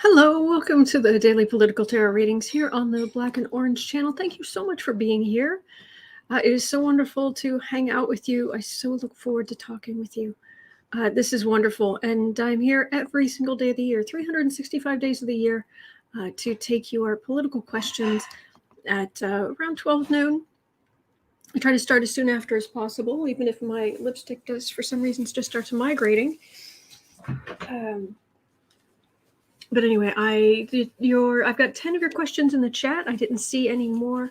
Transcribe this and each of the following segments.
Hello, welcome to the Daily Political Tarot Readings here on the Black and Orange channel. Thank you so much for being here. It is so wonderful to hang out with you. I so look forward to talking with you. This is wonderful, and I'm here every single day of the year, 365 days of the year, to take your political questions at around 12 noon. I try to start as soon after as possible, even if my lipstick does, for some reasons, just starts migrating. But anyway, I've got 10 of your questions in the chat. I didn't see any more.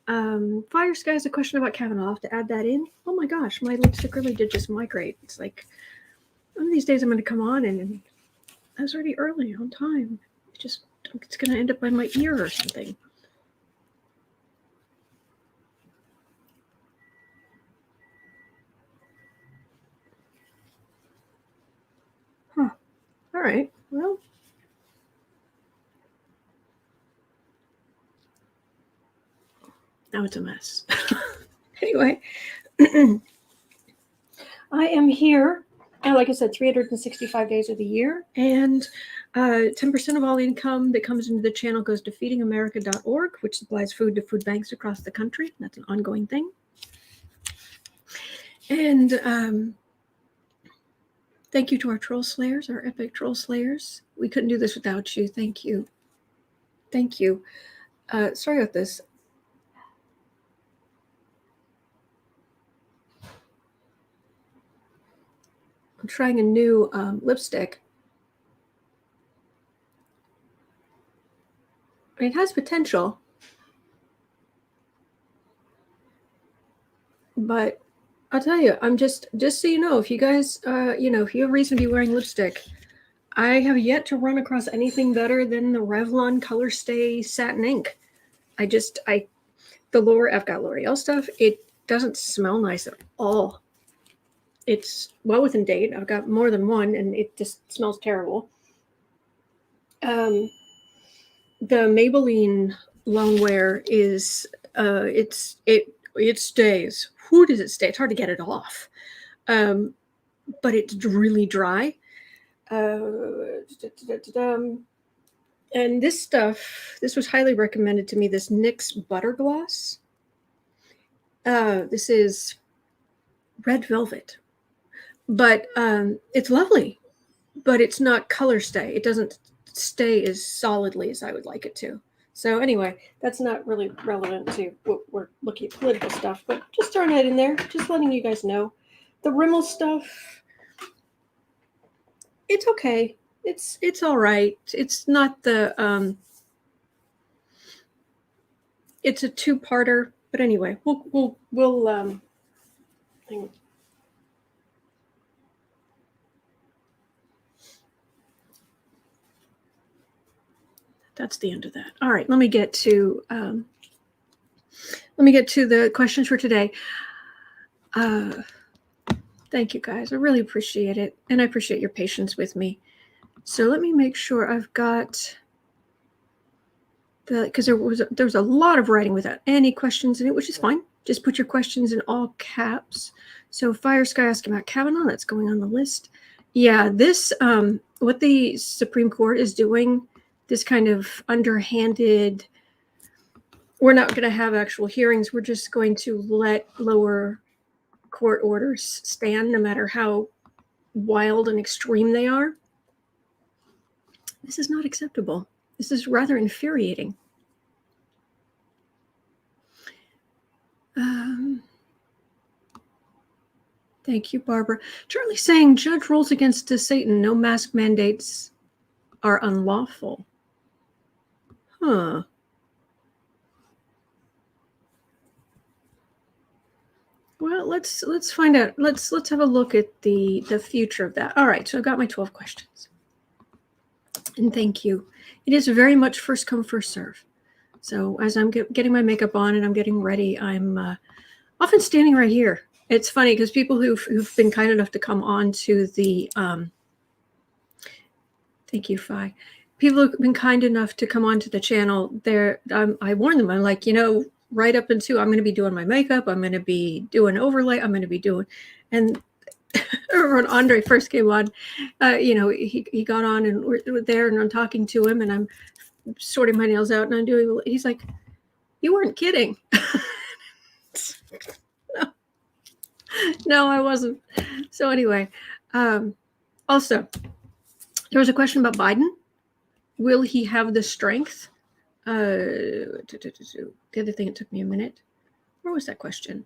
Fire Sky has a question about Kavanaugh. I'll have to add that in. Oh my gosh, my lipstick really did just migrate. It's like one of these days I'm going to come on and I was already early on time. It's going to end up by my ear or something. Huh. All right. Well. Now it's a mess. Anyway, I am here, like I said, 365 days of the year, and 10% of all income that comes into the channel goes to feedingamerica.org, which supplies food to food banks across the country. That's an ongoing thing. And thank you to our troll slayers, our epic troll slayers. We couldn't do this without you. Thank you. Thank you. Sorry about this. I'm trying a new lipstick. It has potential, but I'll tell you, I'm just so you know, if you guys, if you have reason to be wearing lipstick, I have yet to run across anything better than the Revlon Color Stay Satin Ink. I've got L'Oreal stuff. It doesn't smell nice at all. It's well within date. I've got more than one, and it just smells terrible. The Maybelline Lone Wear is it stays. Who does it stay? It's hard to get it off, but it's really dry. And this was highly recommended to me. This NYX Butter Gloss. This is red velvet. But it's lovely, but it's not color stay. It doesn't stay as solidly as I would like it to. So anyway, that's not really relevant to what we're looking at political stuff, but just throwing that in there, just letting you guys know. The Rimmel stuff, it's okay. It's all right. It's not the it's a two-parter, but anyway, we'll hang on. That's the end of that. All right, let me get to the questions for today. Thank you guys. I really appreciate it, and I appreciate your patience with me. So let me make sure I've got because there was a lot of writing without any questions in it, which is fine. Just put your questions in all caps. So Fire Sky asking about Kavanaugh, that's going on the list. Yeah, this what the Supreme Court is doing. This kind of underhanded, we're not going to have actual hearings. We're just going to let lower court orders stand no matter how wild and extreme they are. This is not acceptable. This is rather infuriating. Thank you, Barbara. Charlie saying, judge rules against Satan. No mask mandates are unlawful. Huh. Well, let's find out. Let's have a look at the future of that. All right, so I've got my 12 questions. And thank you. It is very much first come, first serve. So as I'm getting my makeup on and I'm getting ready, I'm often standing right here. It's funny because people who've been kind enough to come on to the thank you, Fi. People who've been kind enough to come onto the channel, I warn them. I'm like, right up until I'm going to be doing my makeup, I'm going to be doing overlay, I'm going to be doing, and remember when Andre first came on, he got on and we're there and I'm talking to him and I'm sorting my nails out and I'm doing, he's like, you weren't kidding. No, I wasn't. So anyway, also, there was a question about Biden. Will he have the strength? The other thing, it took me a minute. Where was that question?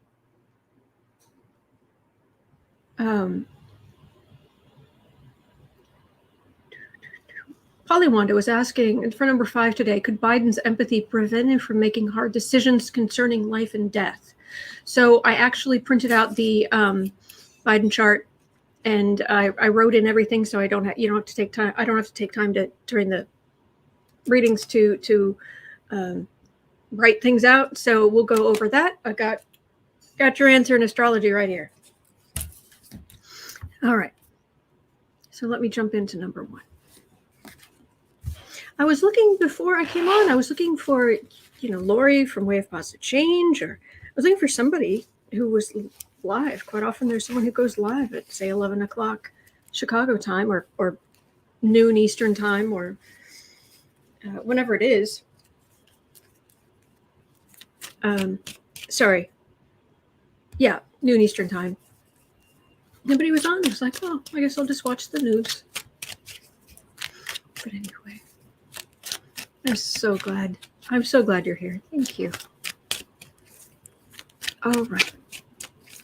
Polywanda was asking for number 5 today, could Biden's empathy prevent him from making hard decisions concerning life and death? So I actually printed out the Biden chart and I wrote in everything, so I don't have, you don't have to take time. I don't have to take time to during the readings to write things out. So we'll go over that. I got your answer in astrology right here. All right. So let me jump into number 1. I was looking before I came on. I was looking for, Lori from Way of Positive Change, or I was looking for somebody who was live. Quite often there's someone who goes live at, say, 11 o'clock Chicago time or noon Eastern time or whenever it is. Sorry. Yeah, noon Eastern time. Nobody was on. I was like, oh, I guess I'll just watch the news. But anyway, I'm so glad you're here. Thank you. All right.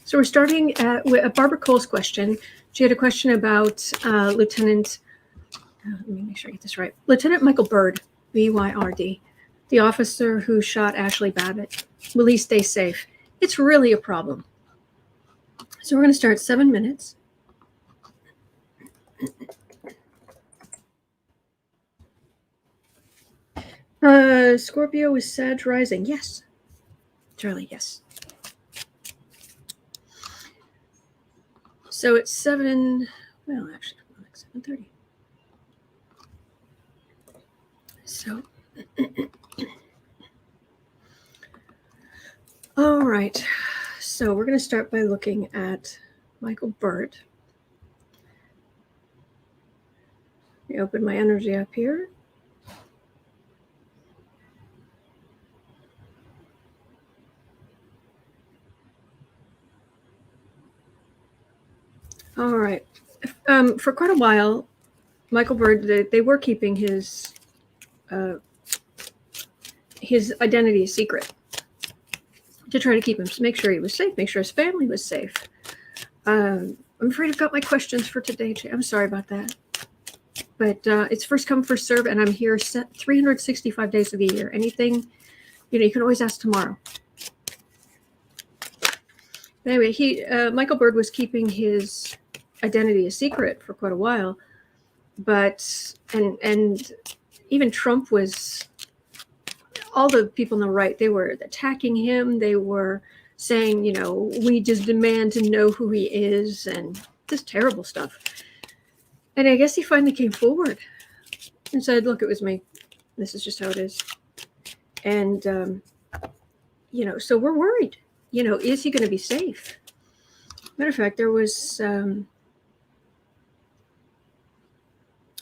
So we're starting with Barbara Cole's question. She had a question about Lieutenant, let me make sure I get this right. Lieutenant Michael Byrd, B-Y-R-D, the officer who shot Ashli Babbit. Will he stay safe? It's really a problem. So we're going to start 7 minutes. Scorpio is Sag rising. Yes. Charlie, yes. So it's 7, well, actually, like 7:30. So, all right. So we're going to start by looking at Michael Byrd. Let me open my energy up here. All right. For quite a while, Michael Byrd, they were keeping his identity a secret to try to keep him, to make sure he was safe, make sure his family was safe. I'm afraid I've got my questions for today, Jay. I'm sorry about that. But it's first come, first serve, and I'm here 365 days of the year. Anything, you can always ask tomorrow. But anyway, Michael Byrd was keeping his identity a secret for quite a while, but and even Trump was, all the people on the right, they were attacking him. They were saying, we just demand to know who he is, and just terrible stuff. And I guess he finally came forward and said, look, it was me. This is just how it is. And, so we're worried, is he going to be safe? Matter of fact, there was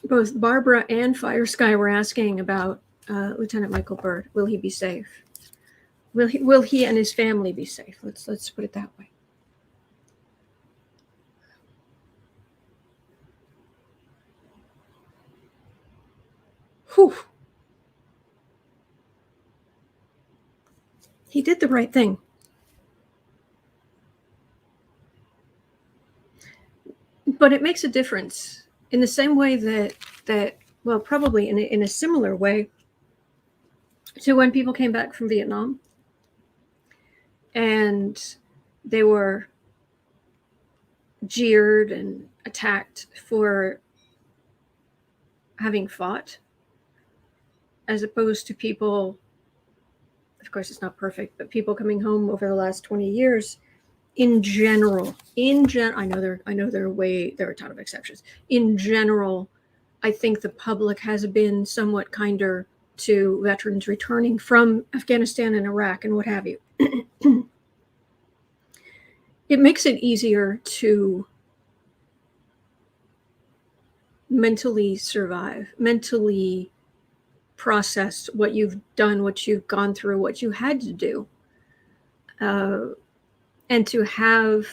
both Barbara and Fire Sky were asking about Lieutenant Michael Byrd. Will he be safe? Will he and his family be safe? Let's put it that way. Whew. He did the right thing. But it makes a difference in the same way that well, probably in a similar way to when people came back from Vietnam and they were jeered and attacked for having fought, as opposed to people, of course it's not perfect, but people coming home over the last 20 years in general, I know there are a ton of exceptions. In general, I think the public has been somewhat kinder to veterans returning from Afghanistan and Iraq and what have you. It makes it easier to mentally survive, mentally process what you've done, what you've gone through, what you had to do. And to have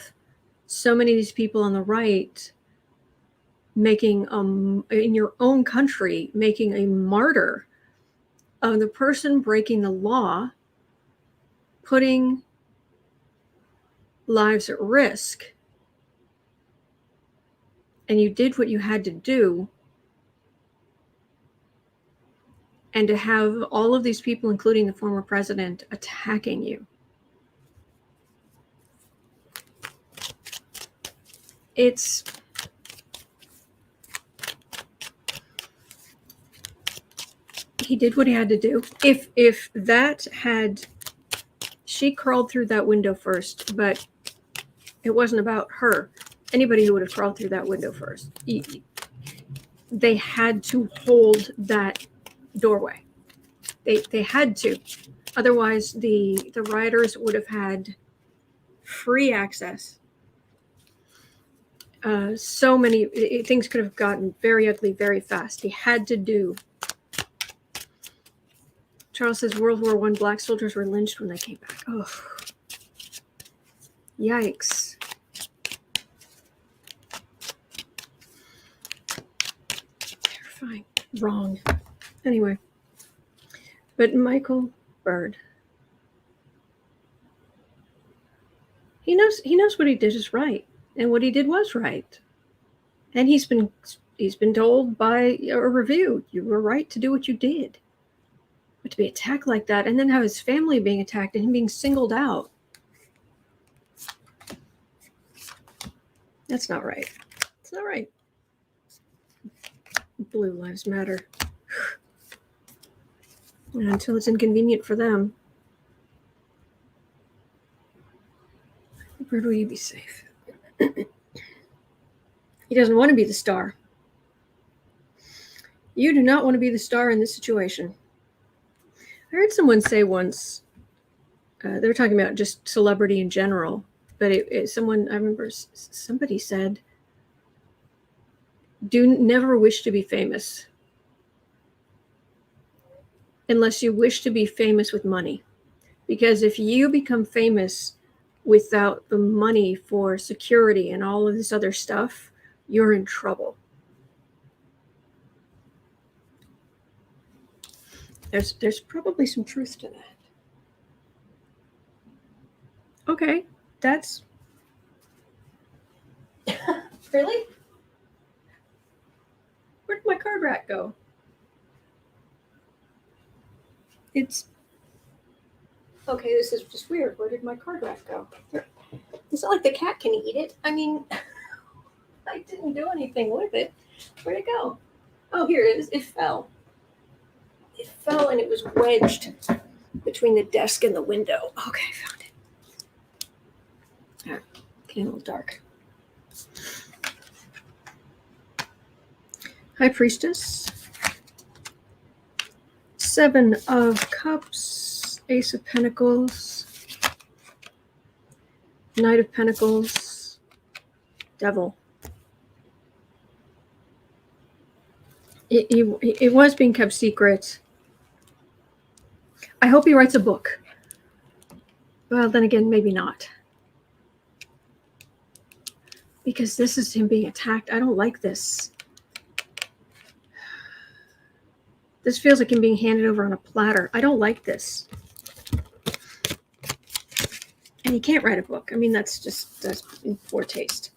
so many of these people on the right making, in your own country, making a martyr of the person breaking the law, putting lives at risk, and you did what you had to do, and to have all of these people, including the former president, attacking you. He did what he had to do. If that had, she crawled through that window first, but it wasn't about her. Anybody who would have crawled through that window first, they had to hold that doorway. They had to. Otherwise, the rioters would have had free access. So many things could have gotten very ugly very fast. He had to do. Charles says World War I black soldiers were lynched when they came back. Oh, yikes. Terrifying. Wrong. Anyway. But Michael Byrd, he knows what he did is right, and what he did was right. And he's been told by a review, you were right to do what you did. But to be attacked like that, and then have his family being attacked and him being singled out, that's not right. It's not right. Blue Lives Matter. And until it's inconvenient for them, where will you be safe? He doesn't want to be the star. You do not want to be the star in this situation. I heard someone say once, they were talking about just celebrity in general, but someone, I remember somebody said, never wish to be famous unless you wish to be famous with money. Because if you become famous without the money for security and all of this other stuff, you're in trouble. There's probably some truth to that. Okay, that's... Really? Where'd my card rack go? It's... Okay, this is just weird. Where did my card rack go? It's not like the cat can eat it. I mean, I didn't do anything with it. Where'd it go? Oh, here it is. It fell. It fell and it was wedged between the desk and the window. Okay, I found it. All right, getting a little dark. High Priestess. 7 of Cups. Ace of Pentacles. Knight of Pentacles. Devil. It was being kept secret. I hope he writes a book. Well, then again, maybe not. Because this is him being attacked. I don't like this. This feels like him being handed over on a platter. I don't like this. And he can't write a book. I mean, that's in poor taste.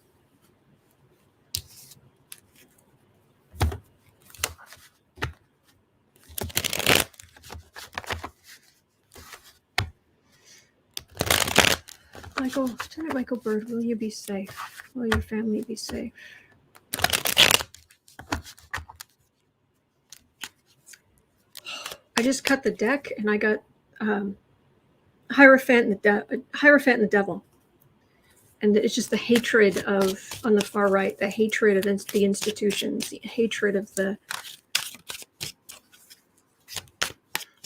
Lieutenant Michael Byrd, will you be safe? Will your family be safe? I just cut the deck and I got Hierophant and the Devil. And it's just the hatred of, on the far right, the hatred of the institutions, the hatred of the...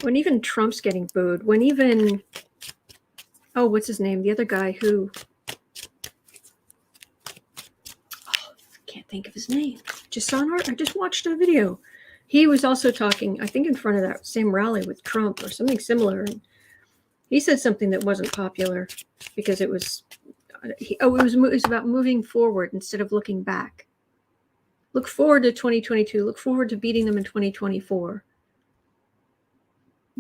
When even Trump's getting booed, when even... Oh, what's his name? The other guy who... Oh, I can't think of his name. I just watched a video. He was also talking, I think, in front of that same rally with Trump or something similar. And he said something that wasn't popular because it was about moving forward instead of looking back. Look forward to 2022. Look forward to beating them in 2024.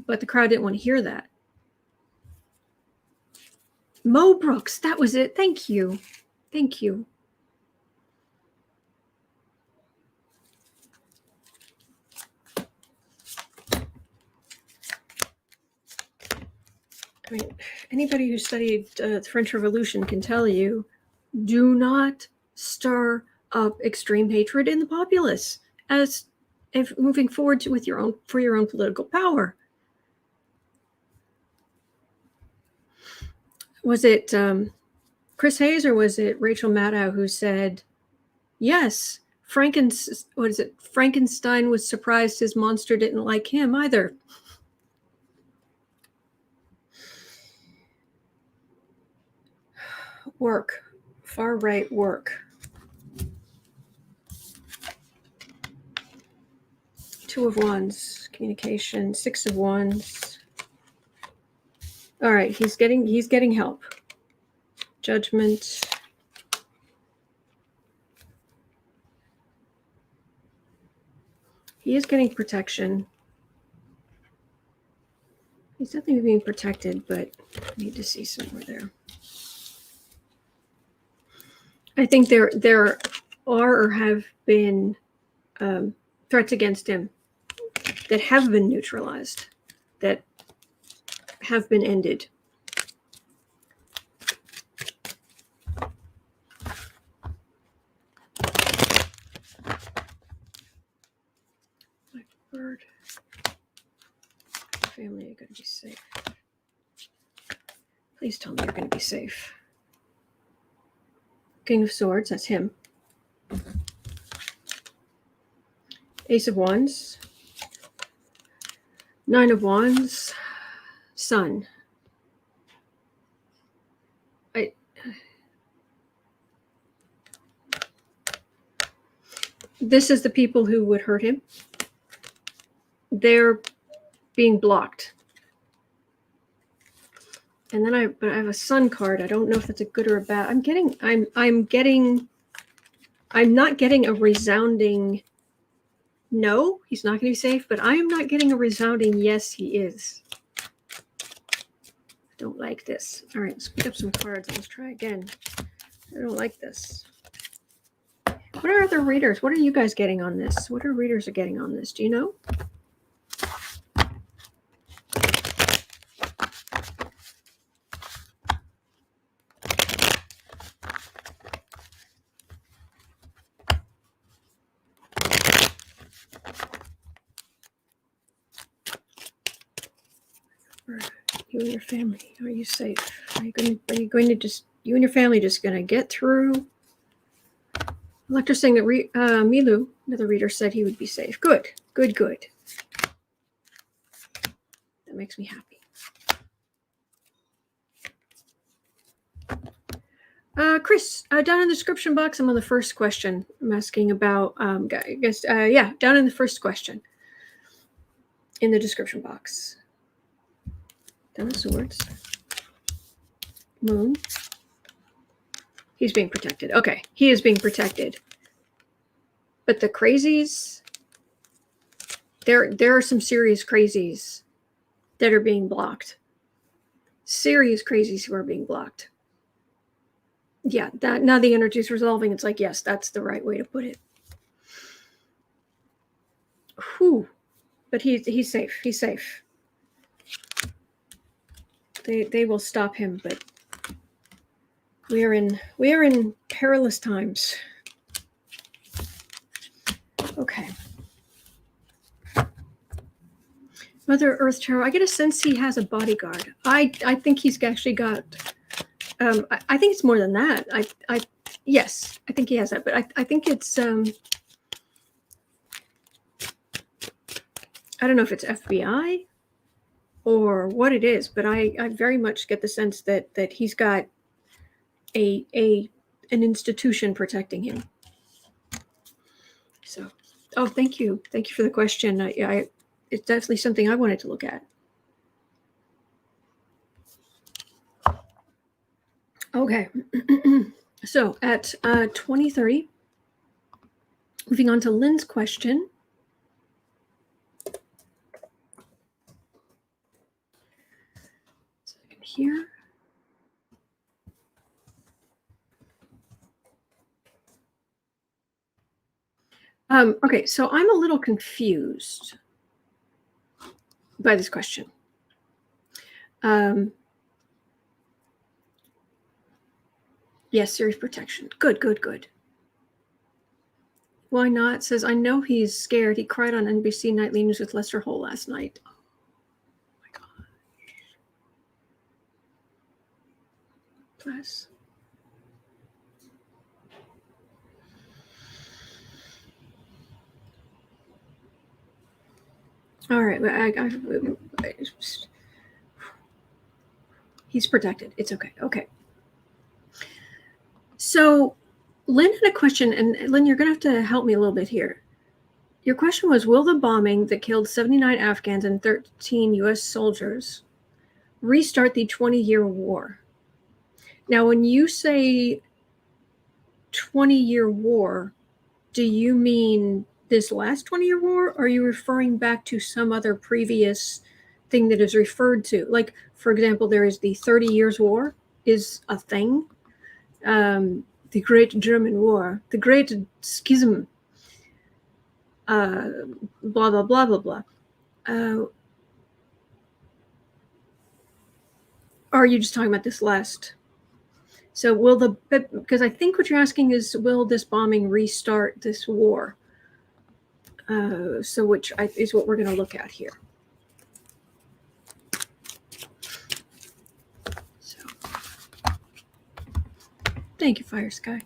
But the crowd didn't want to hear that. Mo Brooks, that was it. Thank you. Thank you. I mean, anybody who studied the French Revolution can tell you, do not stir up extreme hatred in the populace as if moving forward for your own political power. Was it Chris Hayes or was it Rachel Maddow who said, yes, Frankenstein was surprised his monster didn't like him either. Work, far right work. 2 of Wands, communication, 6 of Wands. All right, he's getting help. Judgment. He is getting protection. He's definitely being protected, but I need to see somewhere there. I think there are or have been threats against him that have been neutralized, that have been ended. Byrd. Family, you're going to be safe. Please tell me you're going to be safe. King of Swords, that's him. Ace of Wands. 9 of Wands. Sun. This is the people who would hurt him. They're being blocked. And then I have a Sun card. I don't know if that's a good or a bad. I'm not getting a resounding no, he's not going to be safe, but I am not getting a resounding yes, he is. I don't like this. All right, let's pick up some cards. Let's try again. I don't like this. What are other readers? What are you guys getting on this? What are readers are getting on this? Do you know? You and your family, are you safe? Are you going to just, you and your family just going to get through? Electra saying that Milu, another reader, said he would be safe. Good, good, good. That makes me happy. Chris, down in the description box, I'm on the first question. I'm asking about, down in the first question in the description box. Ten of Swords. Moon. He's being protected. Okay, he is being protected. But the crazies, there are some serious crazies that are being blocked. Serious crazies who are being blocked. Yeah, that now the energy is resolving. It's like, yes, that's the right way to put it. Whew. But he's safe. He's safe. They will stop him, but we are in perilous times. Okay. Mother Earth Tarot. I get a sense he has a bodyguard. I think he's actually got. I think it's more than that. Yes, I think he has that, but I think it's. I don't know if it's FBI or what it is, but I very much get the sense that he's got an institution protecting him. So, oh, thank you for the question. It's definitely something I wanted to look at. Okay, so at 2030, moving on to Lynn's question. Second here. Okay, so I'm a little confused by this question. Yes, serious protection. Good. Why not? Says, I know he's scared. He cried on NBC Nightly News with Lester Holt last night. Oh my God. Bless. All right, he's protected. It's okay. Okay. So Lynn had a question, and Lynn, you're going to have to help me a little bit here. Your question was, will the bombing that killed 79 Afghans and 13 U.S. soldiers restart the 20-year war? Now, when you say 20-year war, do you mean this last 20-year war, or are you referring back to some other previous thing that is referred to? Like, for example, there is the 30 Years' War is a thing. The Great German War, the Great Schism, blah, blah, blah, blah, blah. Or are you just talking about this last? So because I think what you're asking is, will this bombing restart this war? So which is what we're going to look at here. So, thank you, Fire Sky.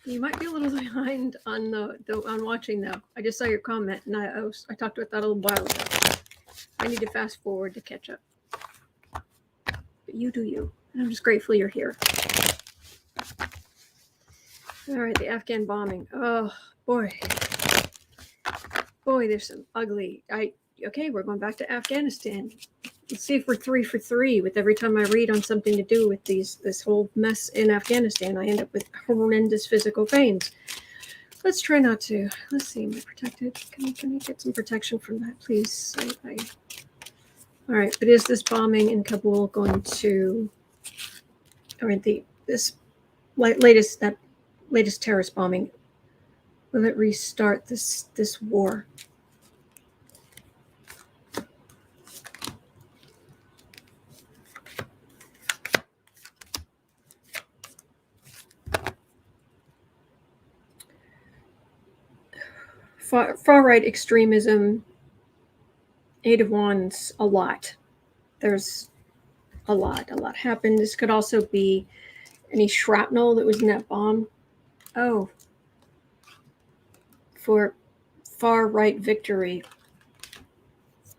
You might be a little behind on on watching though. I just saw your comment, and I talked about that a little while ago. I need to fast forward to catch up. But you do you. And I'm just grateful you're here. All right, the Afghan bombing. Oh boy, there's some ugly. Okay, we're going back to Afghanistan. Let's see if we're 3 for 3 with every time I read on something to do with this whole mess in Afghanistan. I end up with horrendous physical pains. Let's try not to. Let's see, am I protected? Can I get some protection from that, please? All right, but is this bombing in Kabul going to, or this latest terrorist bombing, will it restart this war? Far-right extremism, 8 of Wands, a lot. There's a lot happened. This could also be any shrapnel that was in that bomb. Oh, for far-right victory.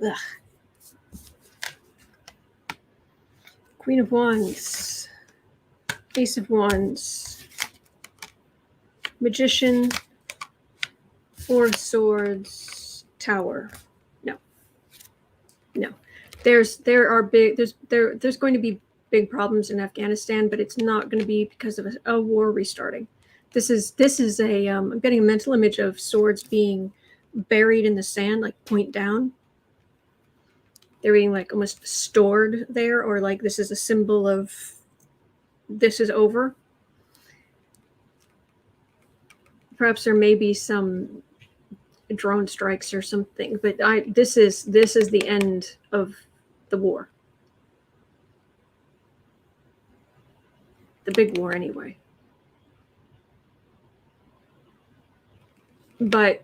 Ugh. Queen of Wands, Ace of Wands, Magician, 4 of Swords, Tower. No. There's going to be big problems in Afghanistan, but it's not going to be because of a war restarting. This is a I'm getting a mental image of swords being buried in the sand, like point down. They're being like almost stored there, or like this is a symbol of this is over. Perhaps there may be some drone strikes or something, but this is the end of the war. The big war anyway. But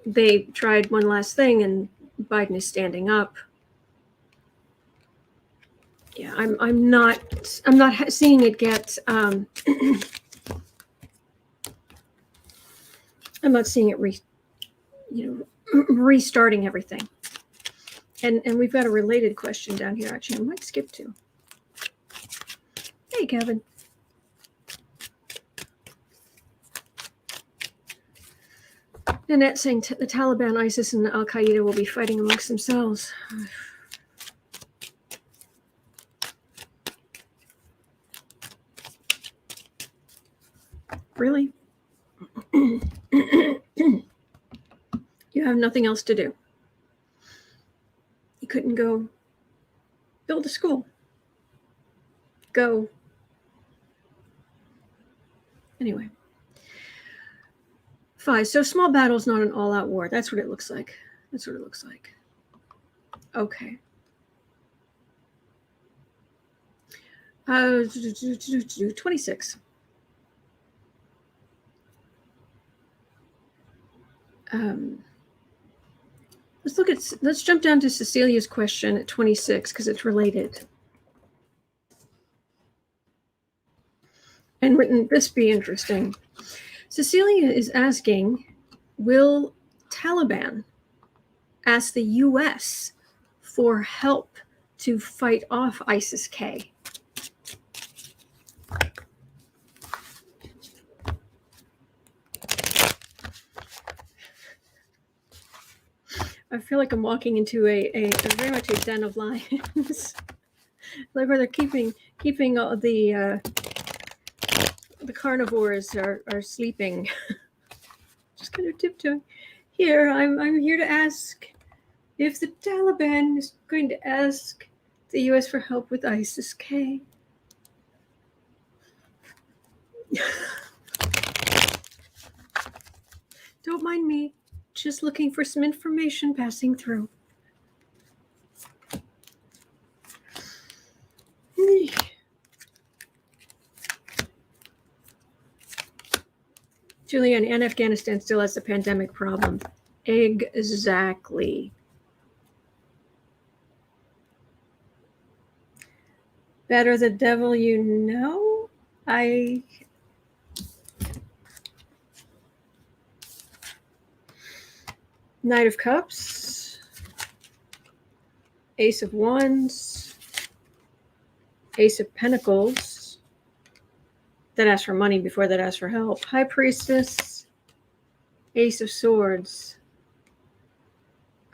they tried one last thing, and Biden is standing up. Yeah, I'm not seeing it get I'm not seeing it restarting everything. And we've got a related question down here. Actually, I might skip to. Hey, Kevin. Nanette saying the Taliban, ISIS, and Al Qaeda will be fighting amongst themselves. Really? You have nothing else to do. You couldn't go build a school. Go. Anyway. 5. So small battle is not an all-out war. That's what it looks like. That's what it looks like. Okay. 26. Let's jump down to Cecilia's question at 26 because it's related. And wouldn't this be interesting? Cecilia is asking, will Taliban ask the U.S. for help to fight off ISIS-K? I feel like I'm walking into a very much a den of lions. Like where they're keeping all the carnivores are sleeping. Just kind of tiptoeing. Here, I'm here to ask if the Taliban is going to ask the U.S. for help with ISIS-K. Don't mind me. Just looking for some information passing through. Julian, and Afghanistan still has the pandemic problem. Exactly. Better the devil you know? Knight of Cups, Ace of Wands, Ace of Pentacles, that asks for money before that asks for help, High Priestess, Ace of Swords.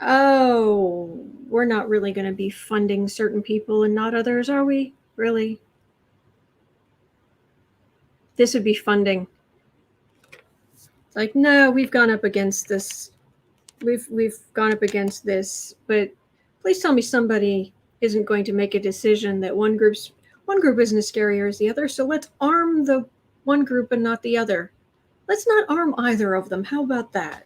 Oh, we're not really going to be funding certain people and not others, are we? Really? This would be funding. Like, no, we've gone up against this. We've gone up against this, but please tell me somebody isn't going to make a decision that one group isn't as scarier as the other, so let's arm the one group and not the other. Let's not arm either of them. How about that?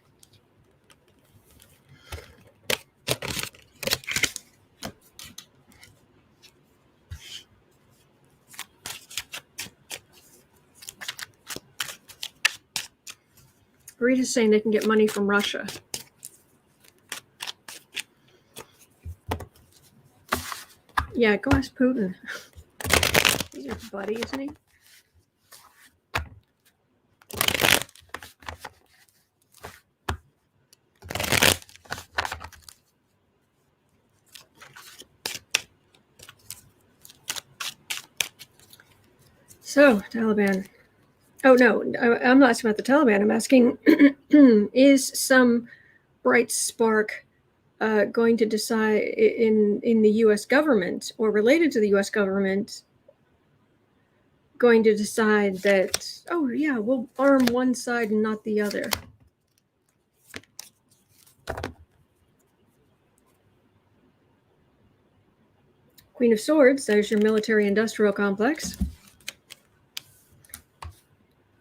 Rita's saying they can get money from Russia. Yeah, go ask Putin. He's your buddy, isn't he? So, Taliban. Oh, no, I'm not asking about the Taliban. I'm asking, is some bright spark going to decide in the U.S. government or related to the U.S. government going to decide that, oh, yeah, we'll arm one side and not the other? Queen of Swords, there's your military-industrial complex.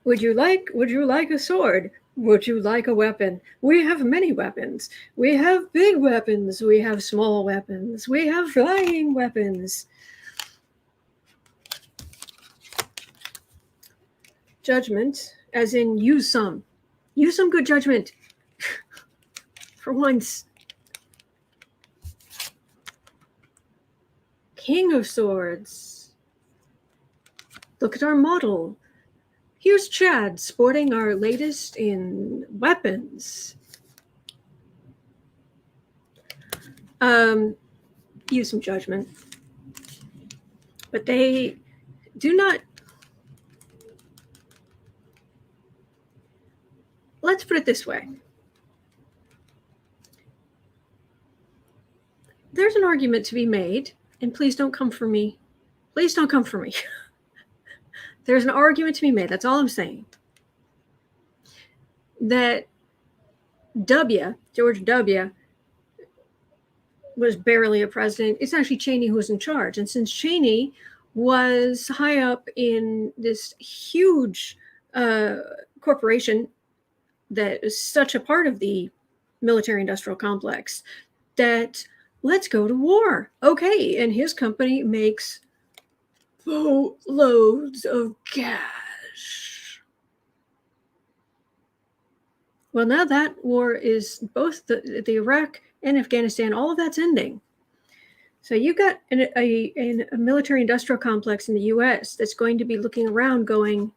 Would you like a sword? Would you like a weapon? We have many weapons. We have big weapons. We have small weapons. We have flying weapons. Judgment, as in use some. Use some good judgment. For once. King of Swords. Look at our model. Here's Chad sporting our latest in weapons. Use some judgment. But they do not. Let's put it this way. argument to be made, and please don't come for me. Please don't come for me. There's an argument to be made. That's all I'm saying. That George W., was barely a president. It's actually Cheney who was in charge. And since Cheney was high up in this huge corporation that is such a part of the military-industrial complex, that let's go to war. Okay, and his company makes boatloads of cash. Well, now that war is both the Iraq and Afghanistan, all of that's ending. So you've got a military-industrial complex in the U.S. that's going to be looking around going,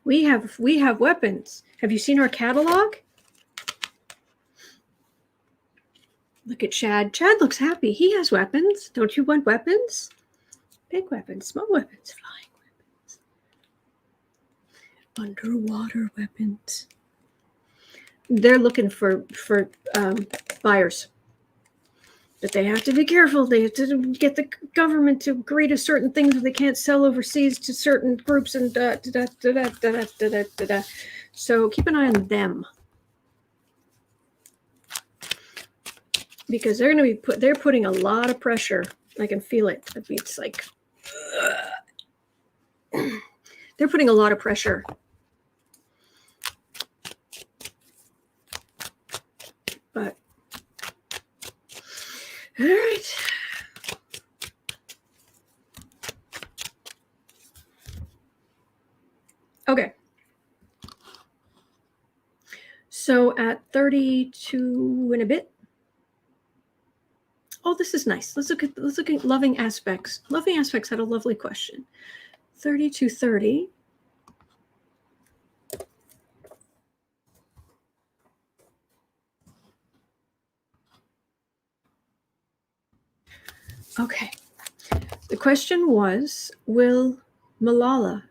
we have weapons. Have you seen our catalog? Look at Chad. Chad looks happy. He has weapons. Don't you want weapons? Big weapons, small weapons, flying weapons, underwater weapons. They're looking for buyers. But they have to be careful. They have to get the government to agree to certain things that they can't sell overseas to certain groups and So keep an eye on them. Because they're going to be they're putting a lot of pressure. I can feel it. It's like they're putting a lot of pressure. But all right. Okay. So at 32 and a bit. Oh, this is nice. Let's look at loving aspects. Loving aspects had a lovely question. 3230. Okay. The question was, will Malala,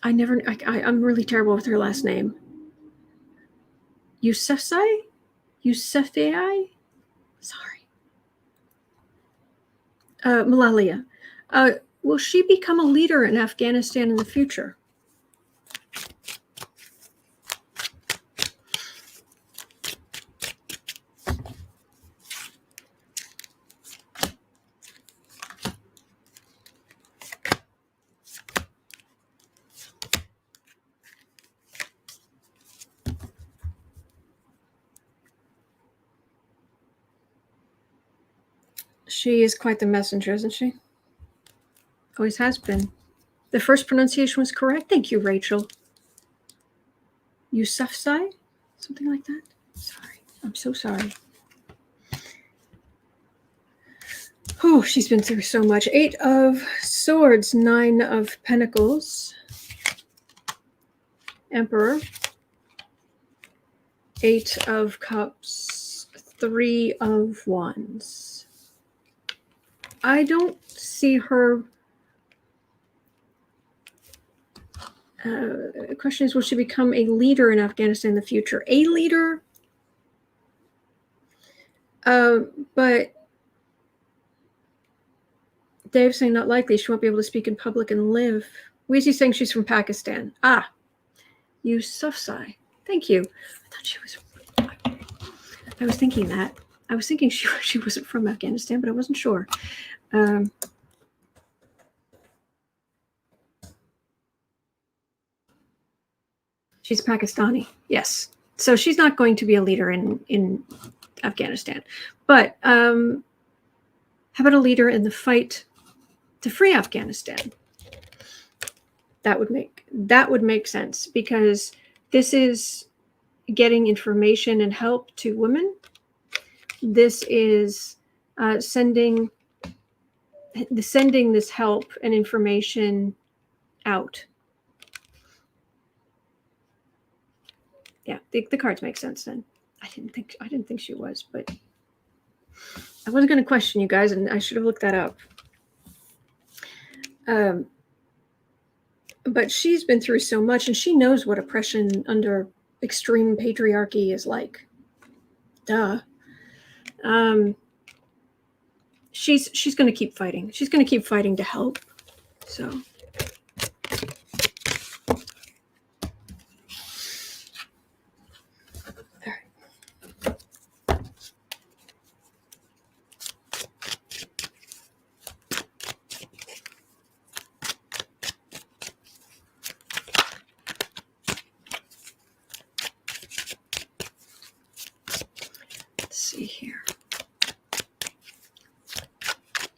I'm really terrible with her last name. Yousafzai? Sorry. Malala. Will she become a leader in Afghanistan in the future? She is quite the messenger, isn't she? Always has been. The first pronunciation was correct. Thank you, Rachel. Yousafzai? Something like that? Sorry. I'm so sorry. Oh, she's been through so much. 8 of Swords, 9 of Pentacles. Emperor. 8 of Cups. 3 of Wands. I don't see her. The question is, will she become a leader in Afghanistan in the future? A leader? But Dave's saying not likely. She won't be able to speak in public and live. Weezy's saying she's from Pakistan. Ah, Yousafzai. Thank you. I thought she was. I was thinking that. I was thinking she wasn't from Afghanistan, but I wasn't sure. She's Pakistani, yes. So she's not going to be a leader in Afghanistan. But how about a leader in the fight to free Afghanistan? That would make sense, because this is getting information and help to women. This is sending this help and information out. Yeah, the cards make sense then. I didn't think she was, but I wasn't going to question you guys, and I should have looked that up. But she's been through so much, and she knows what oppression under extreme patriarchy is like. Duh. She's going to keep fighting. She's going to keep fighting to help. So. See here.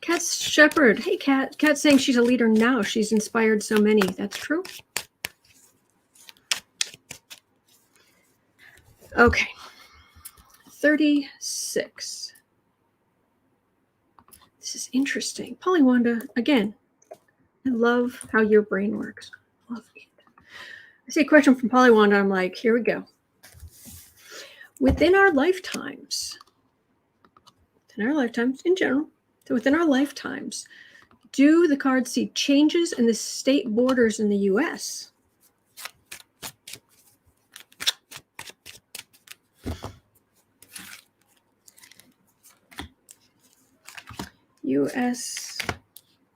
Kat Shepherd. Hey, Kat. Kat's saying she's a leader now. She's inspired so many. That's true. Okay. 36. This is interesting. Polly Wanda, again, I love how your brain works. Love it. I see a question from Polly Wanda. I'm like, here we go. Within our lifetimes, in general, so within our lifetimes, do the cards see changes in the state borders in the U.S.? U.S.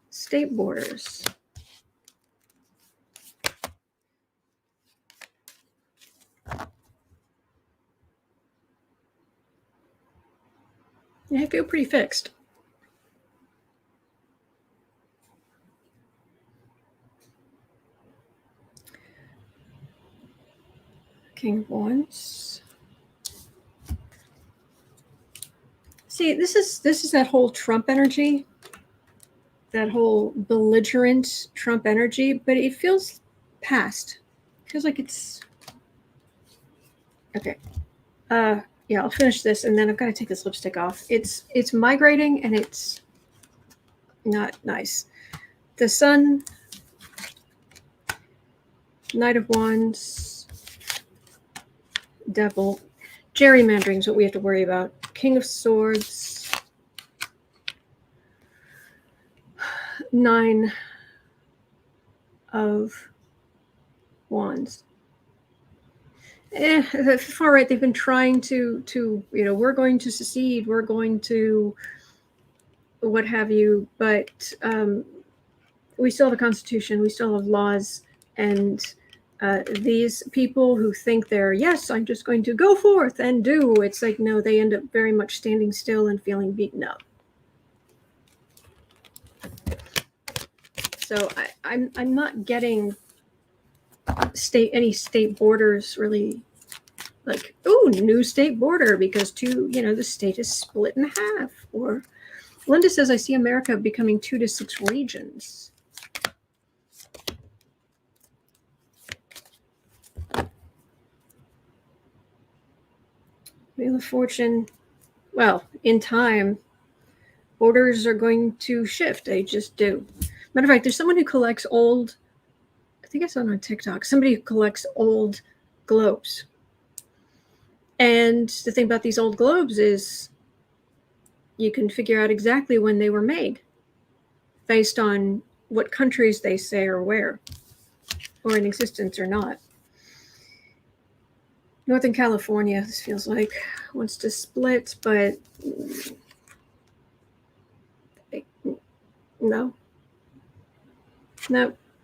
state borders. Yeah, I feel pretty fixed. King of Wands. See, this is that whole Trump energy, that whole belligerent Trump energy, but it feels past. It feels like it's okay. Yeah, I'll finish this, and then I've got to take this lipstick off. It's migrating, and it's not nice. The Sun, Knight of Wands, Devil, gerrymandering is what we have to worry about. King of Swords, Nine of Wands. The far right, they've been trying to we're going to secede, we're going to what have you, but we still have a constitution, we still have laws, and these people who think they're, yes, I'm just going to go forth and do, it's like, no, they end up very much standing still and feeling beaten up. So I'm not getting any state borders really, like, ooh, new state border because the state is split in half. Or Linda says, I see America becoming 2 to 6 regions. Wheel of Fortune, well, in time, borders are going to shift. They just do. Matter of fact, there's someone who collects old, I think I saw it on TikTok, somebody who collects old globes. And the thing about these old globes is you can figure out exactly when they were made based on what countries they say are where or in existence or not. Northern California, this feels like, wants to split, but no,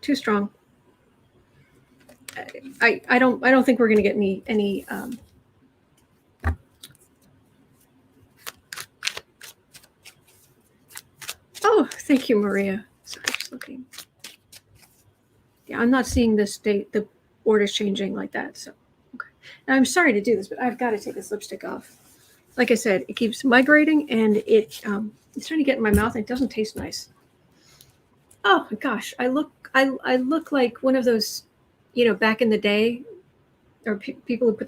too strong. I don't think we're going to get any oh, thank you, Maria. Sorry, just looking. Yeah, I'm not seeing the borders changing like that. So, okay. Now, I'm sorry to do this, but I've got to take this lipstick off. Like I said, it keeps migrating, and it's trying to get in my mouth, and it doesn't taste nice. Oh my gosh, I look like one of those, back in the day, or people who put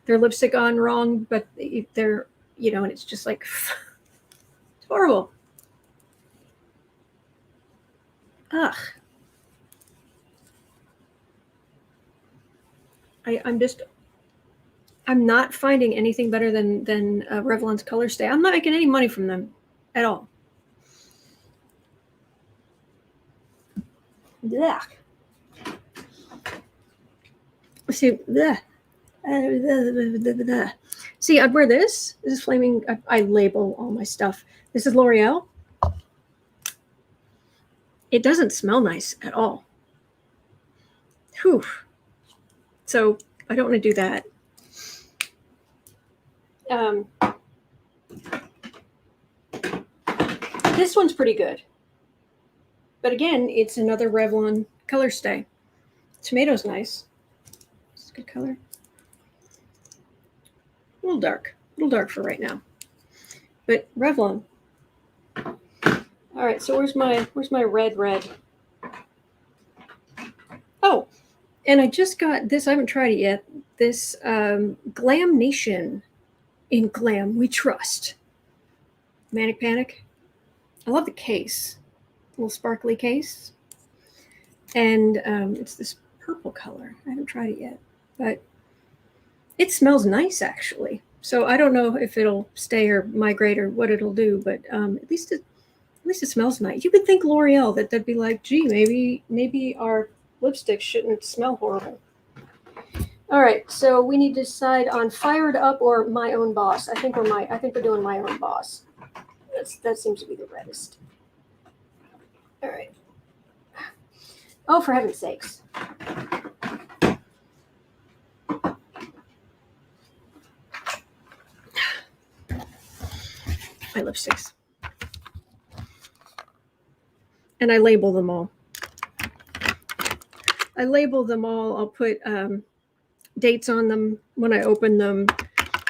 their lipstick on wrong, but they're, and it's just like, it's horrible. Ugh. I'm not finding anything better than Revlon's Color Stay. I'm not making any money from them at all. Blech. See, see, I'd wear this. This is flaming. I label all my stuff. This is L'Oreal. It doesn't smell nice at all. Whew. So I don't want to do that. This one's pretty good. But again, it's another Revlon color stay. Tomato's nice. It's a good color. A little dark for right now. But Revlon. All right, so where's my red? Oh, and I just got this. I haven't tried it yet. This Glam Nation. In Glam We Trust. Manic Panic. I love the case. Little sparkly case. And it's this purple color. I haven't tried it yet, but it smells nice actually. So I don't know if it'll stay or migrate or what it'll do, but at least it smells nice. You would think L'Oreal that they'd be like, gee, maybe our lipstick shouldn't smell horrible. All right, so we need to decide on Fired Up or My Own Boss. I think we're doing My Own Boss. That seems to be the reddest. All right. Oh, for heaven's sakes. My lipsticks. And I label them all. I'll put dates on them when I open them.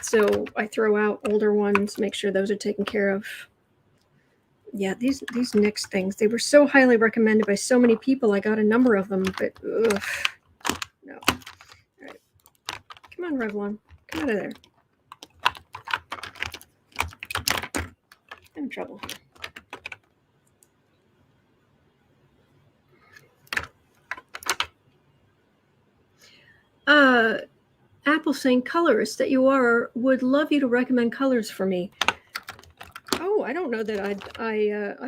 So I throw out older ones, make sure those are taken care of. Yeah, these NYX things, they were so highly recommended by so many people. I got a number of them, but ugh, no. All right. Come on, Revlon. Come out of there. I'm in trouble. Apple saying, colorist that you are, would love you to recommend colors for me. Oh, I don't know that I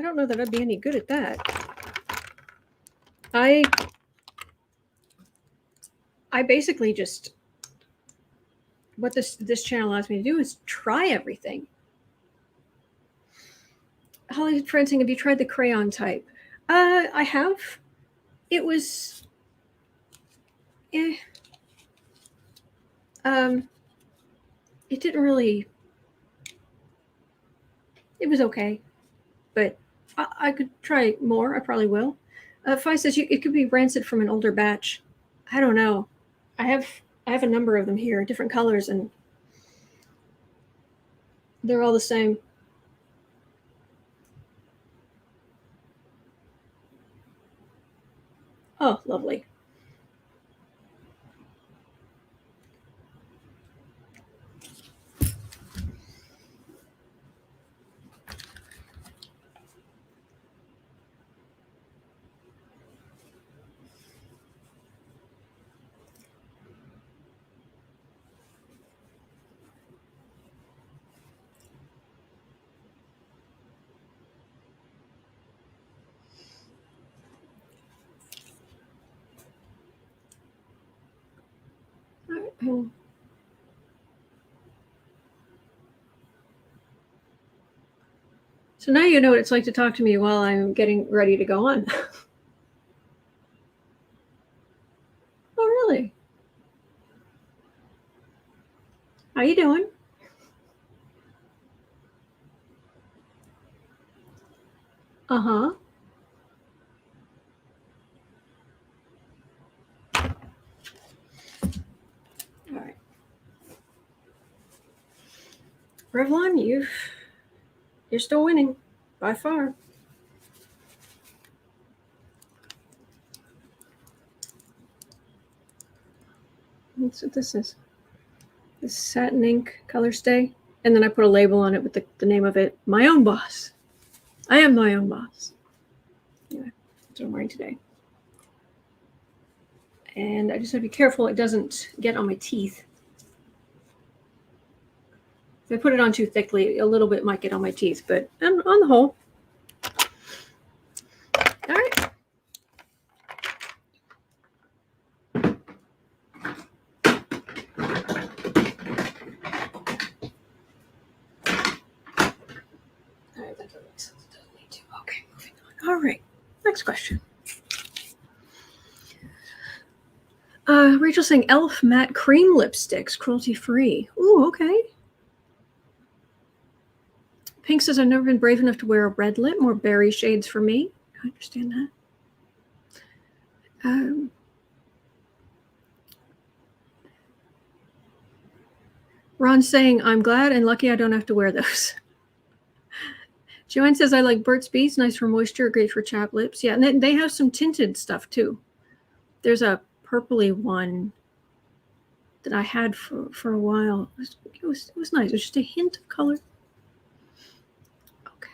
don't know that I'd be any good at that. I basically just, what this channel allows me to do is try everything. Holly Francing, have you tried the crayon type? I have. It was, it didn't really, it was okay, but I could try more. I probably will. Fi says it could be rancid from an older batch. I don't know. I have a number of them here, different colors, and they're all the same. Oh, lovely. So now you know what it's like to talk to me while I'm getting ready to go on. Oh, really? How you doing? Uh-huh. All right. Revlon, you're still winning by far. That's what this is. This satin ink color stay. And then I put a label on it with the name of it. My Own Boss. I am my own boss. Anyway, that's what I'm wearing today. And I just have to be careful it doesn't get on my teeth. If I put it on too thickly, a little bit might get on my teeth, but on the whole. All right. that doesn't make sense. It doesn't need to. Okay, moving on. All right, next question. Rachel saying Elf matte cream lipsticks, cruelty-free. Ooh, okay. Pink says, I've never been brave enough to wear a red lip. More berry shades for me. I understand that. Ron's saying, I'm glad and lucky I don't have to wear those. Joanne says, I like Burt's Bees. Nice for moisture, great for chapped lips. Yeah, and they have some tinted stuff, too. There's a purpley one that I had for a while. It was nice. It was just a hint of color. Okay.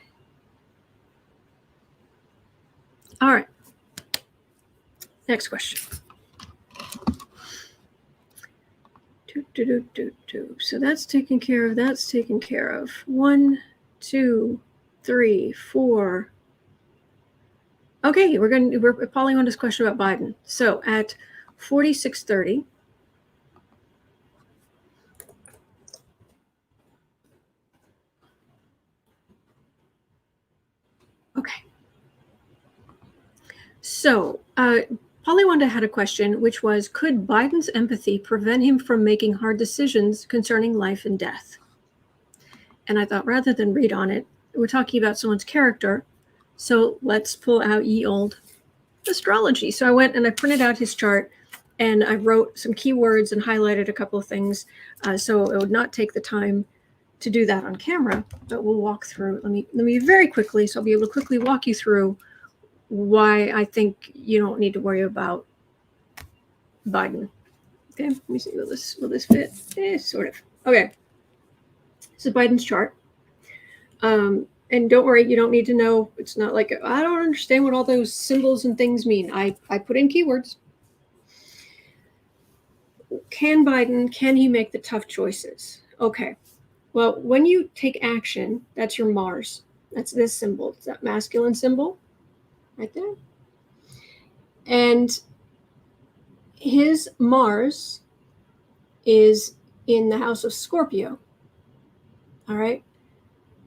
All right. Next question. So that's taken care of. That's taken care of. 1, 2, 3, 4. Okay, we're following on this question about Biden. So at 46:30. Okay. So Polly Wanda had a question, which was, could Biden's empathy prevent him from making hard decisions concerning life and death? And I thought, rather than read on it, we're talking about someone's character. So let's pull out ye old astrology. So I went and I printed out his chart and I wrote some keywords and highlighted a couple of things. So it would not take the time to do that on camera, but we'll walk through. Let me very quickly, so I'll be able to quickly walk you through why I think you don't need to worry about Biden. Okay, let me see, will this fit? Sort of. Okay, this is Biden's chart. And don't worry, you don't need to know. It's not like, I don't understand what all those symbols and things mean. I put in keywords. Can he make the tough choices? Okay. Well, when you take action, that's your Mars. That's this symbol. It's that masculine symbol right there. And his Mars is in the house of Scorpio. All right.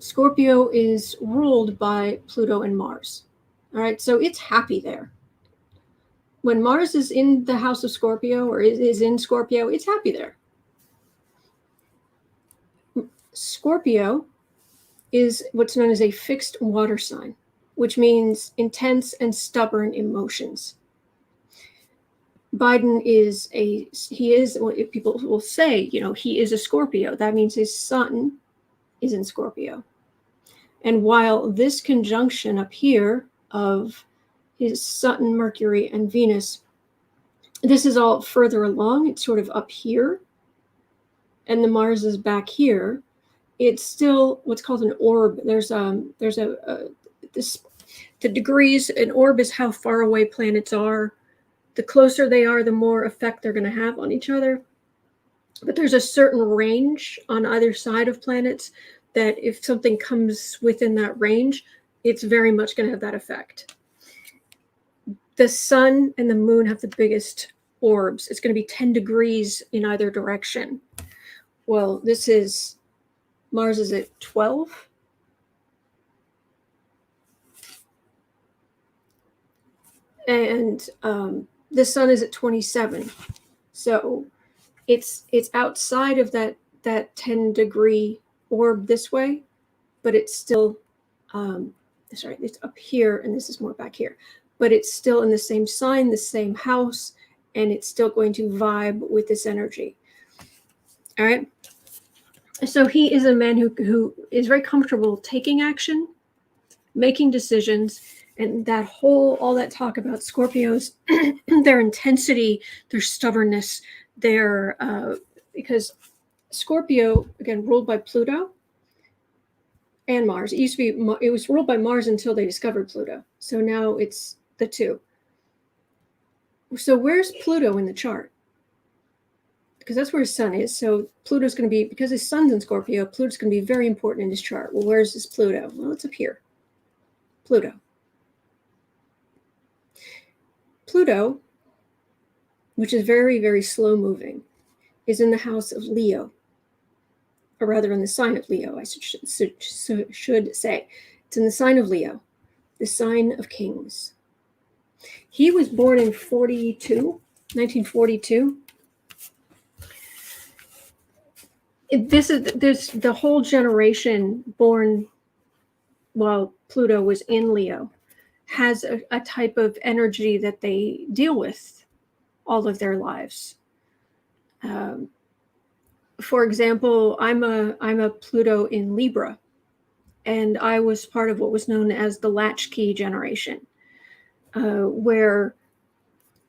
Scorpio is ruled by Pluto and Mars. All right. So it's happy there. When Mars is in the house of Scorpio or is in Scorpio, it's happy there. Scorpio is what's known as a fixed water sign, which means intense and stubborn emotions. Biden is if people will say, he is a Scorpio. That means his sun is in Scorpio. And while this conjunction up here of his Sun, Mercury, and Venus, this is all further along. It's sort of up here. And the Mars is back here. It's still what's called an orb. The degrees, an orb is how far away planets are. The closer they are, the more effect they're going to have on each other. But there's a certain range on either side of planets that if something comes within that range, it's very much going to have that effect. The sun and the moon have the biggest orbs. It's going to be 10 degrees in either direction. Well, Mars is at 12. And the sun is at 27. So it's outside of that 10-degree orb this way, but it's still, it's up here, and this is more back here. But it's still in the same sign, the same house, and it's still going to vibe with this energy. All right. So he is a man who is very comfortable taking action, making decisions, and all that talk about Scorpios, their intensity, their stubbornness, because Scorpio, again, ruled by Pluto and Mars. It was ruled by Mars until they discovered Pluto. So now it's the two. So where's Pluto in the chart? Because that's where his sun is. So Pluto's going to be, because his sun's in Scorpio, Pluto's going to be very important in his chart. Well, where's this Pluto? Well, it's up here. Pluto, which is very, very slow moving, is in the house of Leo, or rather in the sign of Leo, I should say. It's in the sign of Leo, the sign of kings. He was born in 1942. There's the whole generation born while Pluto was in Leo has a type of energy that they deal with all of their lives. For example, I'm a Pluto in Libra, and I was part of what was known as the latchkey generation, where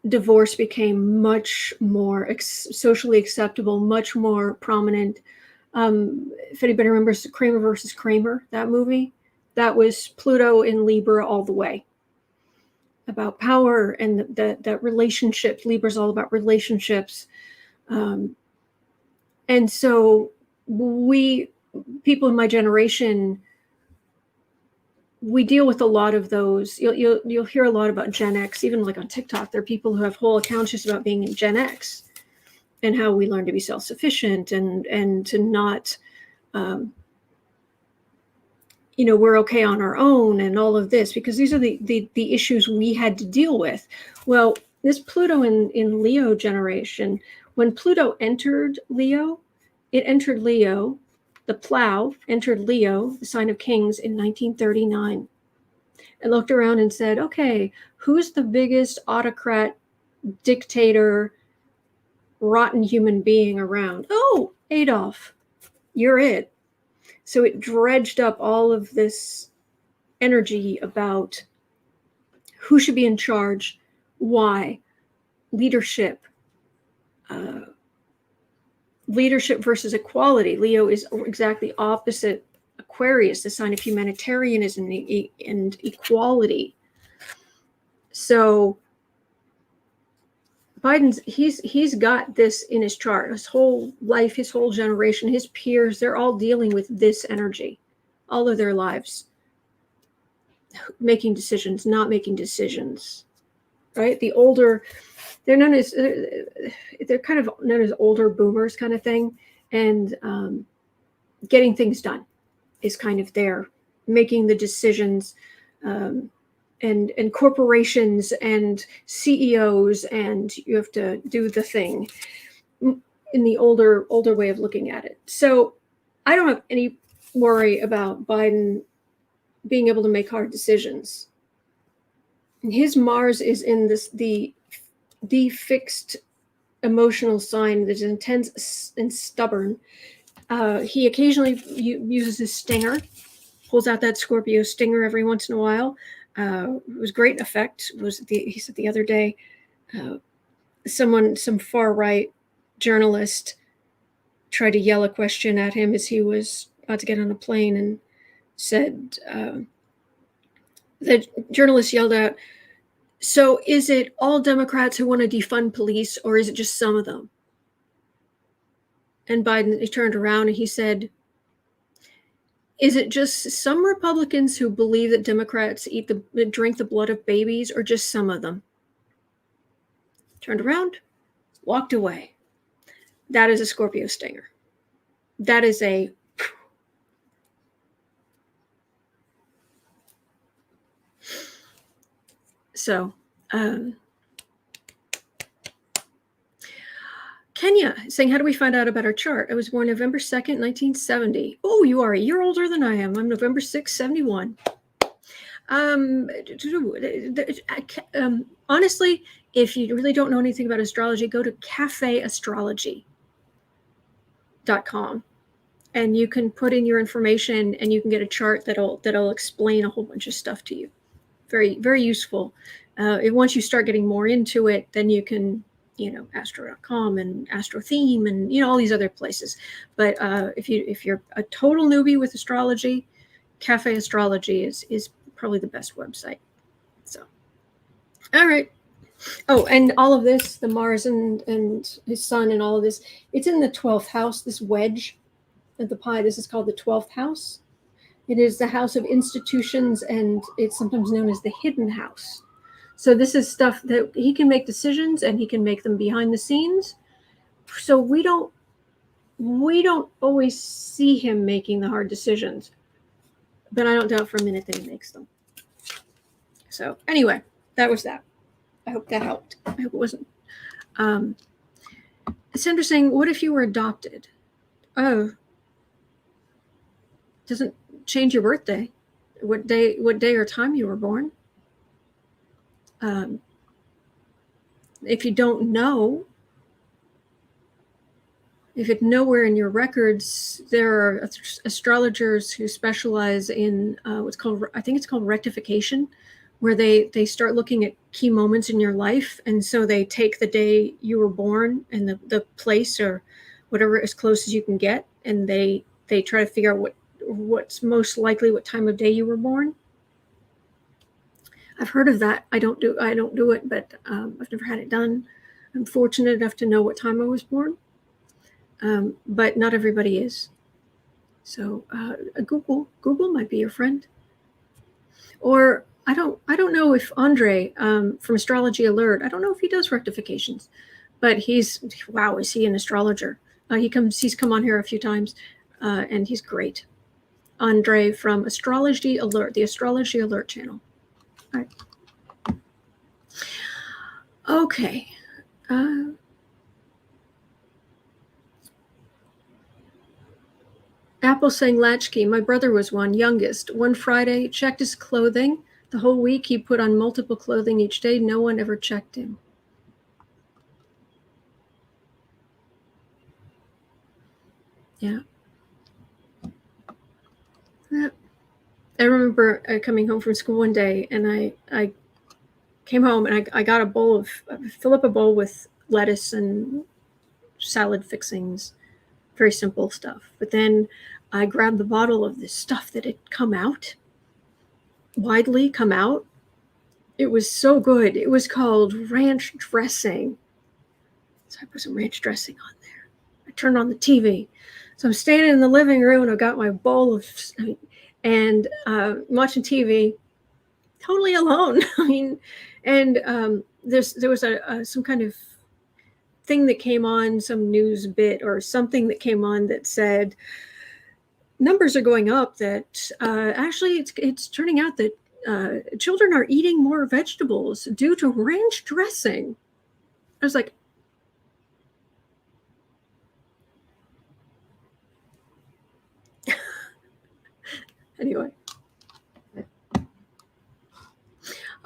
divorce became much more socially acceptable, much more prominent. If anybody remembers Kramer versus Kramer, that movie, that was Pluto in Libra all the way, about power and that relationship. Libra's all about relationships. And so people in my generation, we deal with a lot of those. You'll hear a lot about Gen X, even like on TikTok. There are people who have whole accounts just about being in Gen X and how we learn to be self-sufficient and to not, we're okay on our own and all of this, because these are the issues we had to deal with. Well, this Pluto in Leo generation, when Pluto entered Leo, it entered Leo, the plow entered Leo, the sign of kings, in 1939, and looked around and said, okay, who's the biggest autocrat, dictator, rotten human being around? Oh, Adolf, you're it. So it dredged up all of this energy about who should be in charge, why, leadership, leadership versus equality. Leo is exactly opposite Aquarius, the sign of humanitarianism and equality. So Biden's he's got this in his chart. His whole life, his whole generation, his peers, they're all dealing with this energy all of their lives. Making decisions, not making decisions, right? The older, they're kind of known as older boomers kind of thing. And getting things done is kind of their making the decisions, and corporations and CEOs, and you have to do the thing in the older way of looking at it. So I don't have any worry about Biden being able to make hard decisions. His Mars is in the fixed emotional sign that is intense and stubborn. He occasionally uses his stinger, pulls out that Scorpio stinger every once in a while. It was great effect. He said the other day, some far right journalist tried to yell a question at him as he was about to get on a plane, and said, the journalist yelled out, "So is it all Democrats who want to defund police, or is it just some of them?" And Biden, he turned around and he said, "Is it just some Republicans who believe that Democrats drink the blood of babies, or just some of them?" Turned around, walked away. That is a Scorpio stinger. That is a so. Kenya saying, how do we find out about our chart? I was born November 2nd, 1970. Oh, you are a year older than I am. I'm November 6th, 71. Honestly, if you really don't know anything about astrology, go to cafeastrology.com, and you can put in your information and you can get a chart that'll explain a whole bunch of stuff to you. Very, very useful. Once you start getting more into it, then you can, astro.com and astrotheme and, all these other places. But if you're a total newbie with astrology, Cafe Astrology is probably the best website. So, all right. Oh, and all of this, the Mars and his sun and all of this, it's in the 12th house, this wedge of the pie. This is called the 12th house. It is the house of institutions, and it's sometimes known as the hidden house. So this is stuff that he can make decisions, and he can make them behind the scenes. So we don't always see him making the hard decisions. but I don't doubt for a minute that he makes them. So anyway, that was that. I hope that helped. I hope it wasn't. It's interesting. What if you were adopted? Oh, doesn't change your birthday. What day or time you were born. If you don't know, if it's nowhere in your records, there are astrologers who specialize in what's called, I think it's called rectification, where they start looking at key moments in your life. And so they take the day you were born and the place or whatever as close as you can get. And they try to figure out what's most likely what time of day you were born. I've heard of that. I don't do it, but I've never had it done. I'm fortunate enough to know what time I was born, but not everybody is. So Google might be your friend. Or I don't know if Andre from Astrology Alert, I don't know if he does rectifications, but is he an astrologer? He's come on here a few times, and he's great. Andre from Astrology Alert, the Astrology Alert channel. All right. Okay. Apple saying latchkey. My brother was youngest. One Friday, checked his clothing. The whole week he put on multiple clothing each day. No one ever checked him. Yeah. I remember coming home from school one day, and I came home and I got fill up a bowl with lettuce and salad fixings, very simple stuff. But then I grabbed the bottle of this stuff that had widely come out. It was so good. It was called ranch dressing. So I put some ranch dressing on there. I turned on the TV. So I'm standing in the living room and I've got my bowl and watching TV, totally alone. And there was some kind of thing that came on, some news bit or something that came on that said numbers are going up, that actually it's turning out that children are eating more vegetables due to ranch dressing. I was like, anyway.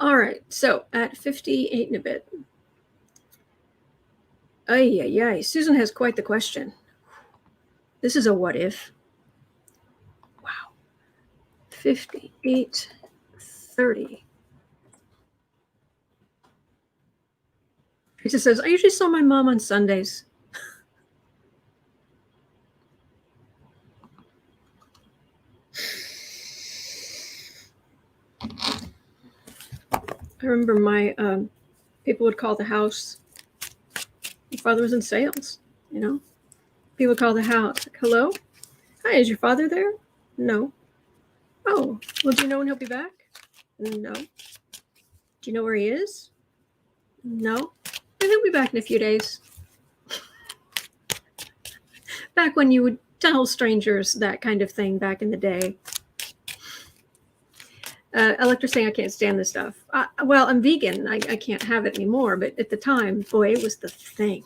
All right, so at 58 and a bit. Susan has quite the question. This is a what if. Wow. 58:30. Teresa says, I usually saw my mom on Sundays. I remember my people would call the house. My father was in sales, People would call the house. Like, hello? Hi, is your father there? No. Oh, well, do you know when he'll be back? No. Do you know where he is? No. And he'll be back in a few days. Back when you would tell strangers that kind of thing back in the day. Electra saying I can't stand this stuff. Well, I'm vegan. I can't have it anymore. But at the time, boy, it was the thing.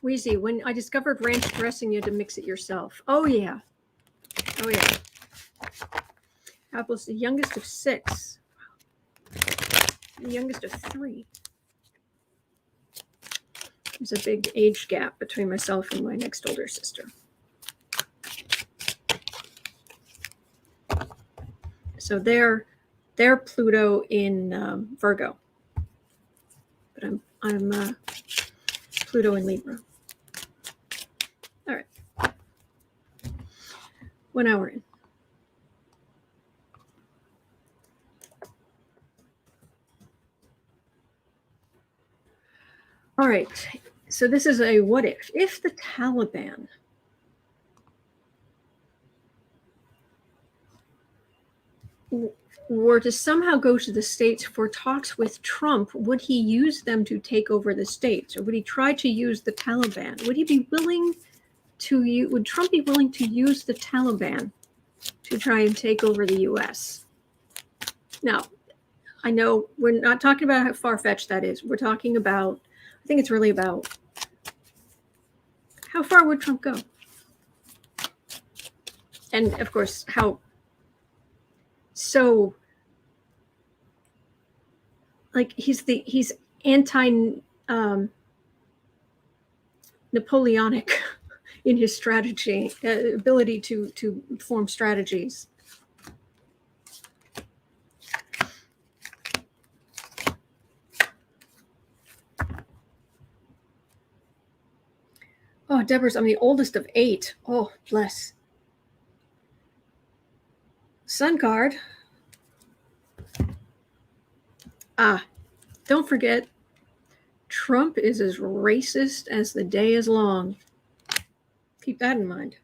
Wheezy, when I discovered ranch dressing, you had to mix it yourself. Oh, yeah. Apple's the youngest of 6. The youngest of 3. There's a big age gap between myself and my next older sister. So they're Pluto in Virgo, but I'm Pluto in Libra. All right, 1 hour in. All right, so this is a what if. If the Taliban were to somehow go to the States for talks with Trump, would he use them to take over the States? Or would he try to use the Taliban? Would Trump be willing to use the Taliban to try and take over the US? Now, I know we're not talking about how far-fetched that is. We're talking about, I think it's really about how far would Trump go? And of course, he's anti Napoleonic in his strategy, ability to form strategies. Oh, Deborah's, I'm the oldest of 8. Oh, bless. Sun card. Don't forget, Trump is as racist as the day is long. Keep that in mind.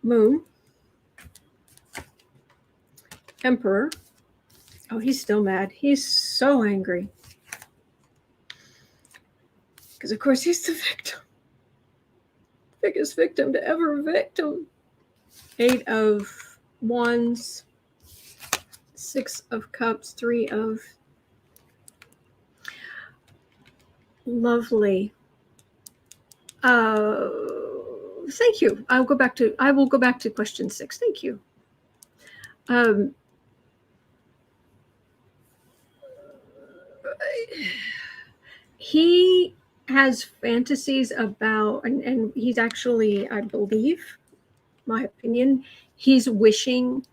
Moon. Emperor. Oh, he's still mad. He's so angry. Because, of course, he's the victim. Biggest victim to ever victim. 8 of Wands. 6 of Cups. 3 of... Lovely. Thank you. I will go back to question 6. Thank you. He has fantasies about, and he's actually, I believe, my opinion, he's wishing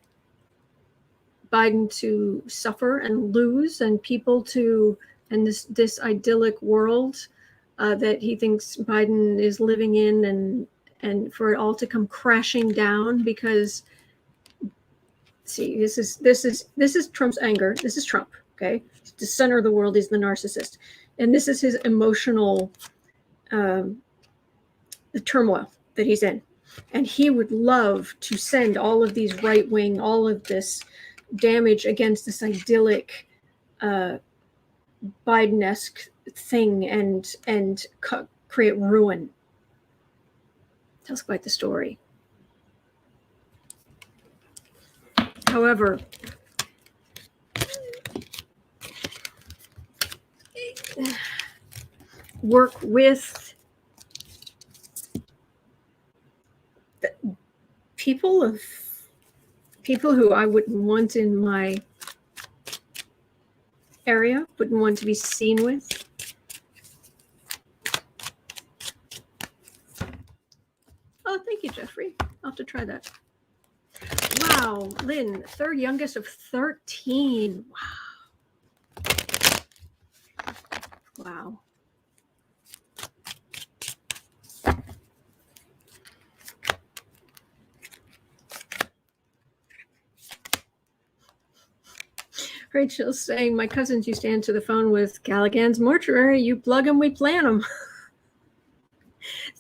Biden to suffer and lose, and people to, and this idyllic world that he thinks Biden is living in, and for it all to come crashing down. Because, see, this is Trump's anger. This is Trump. Okay, he's the center of the world. He's the narcissist, and this is his emotional, the turmoil that he's in. And he would love to send all of these right wing, all of this damage against this idyllic, Biden-esque thing, and create ruin. Tells quite the story. However, work with people who I wouldn't want in my area, wouldn't want to be seen with. Oh, thank you, Jeffrey. I'll have to try that. Wow, Lynn, 3rd youngest of 13. Wow. Rachel's saying, my cousins used to answer the phone with Callaghan's mortuary. You plug them, we plant them.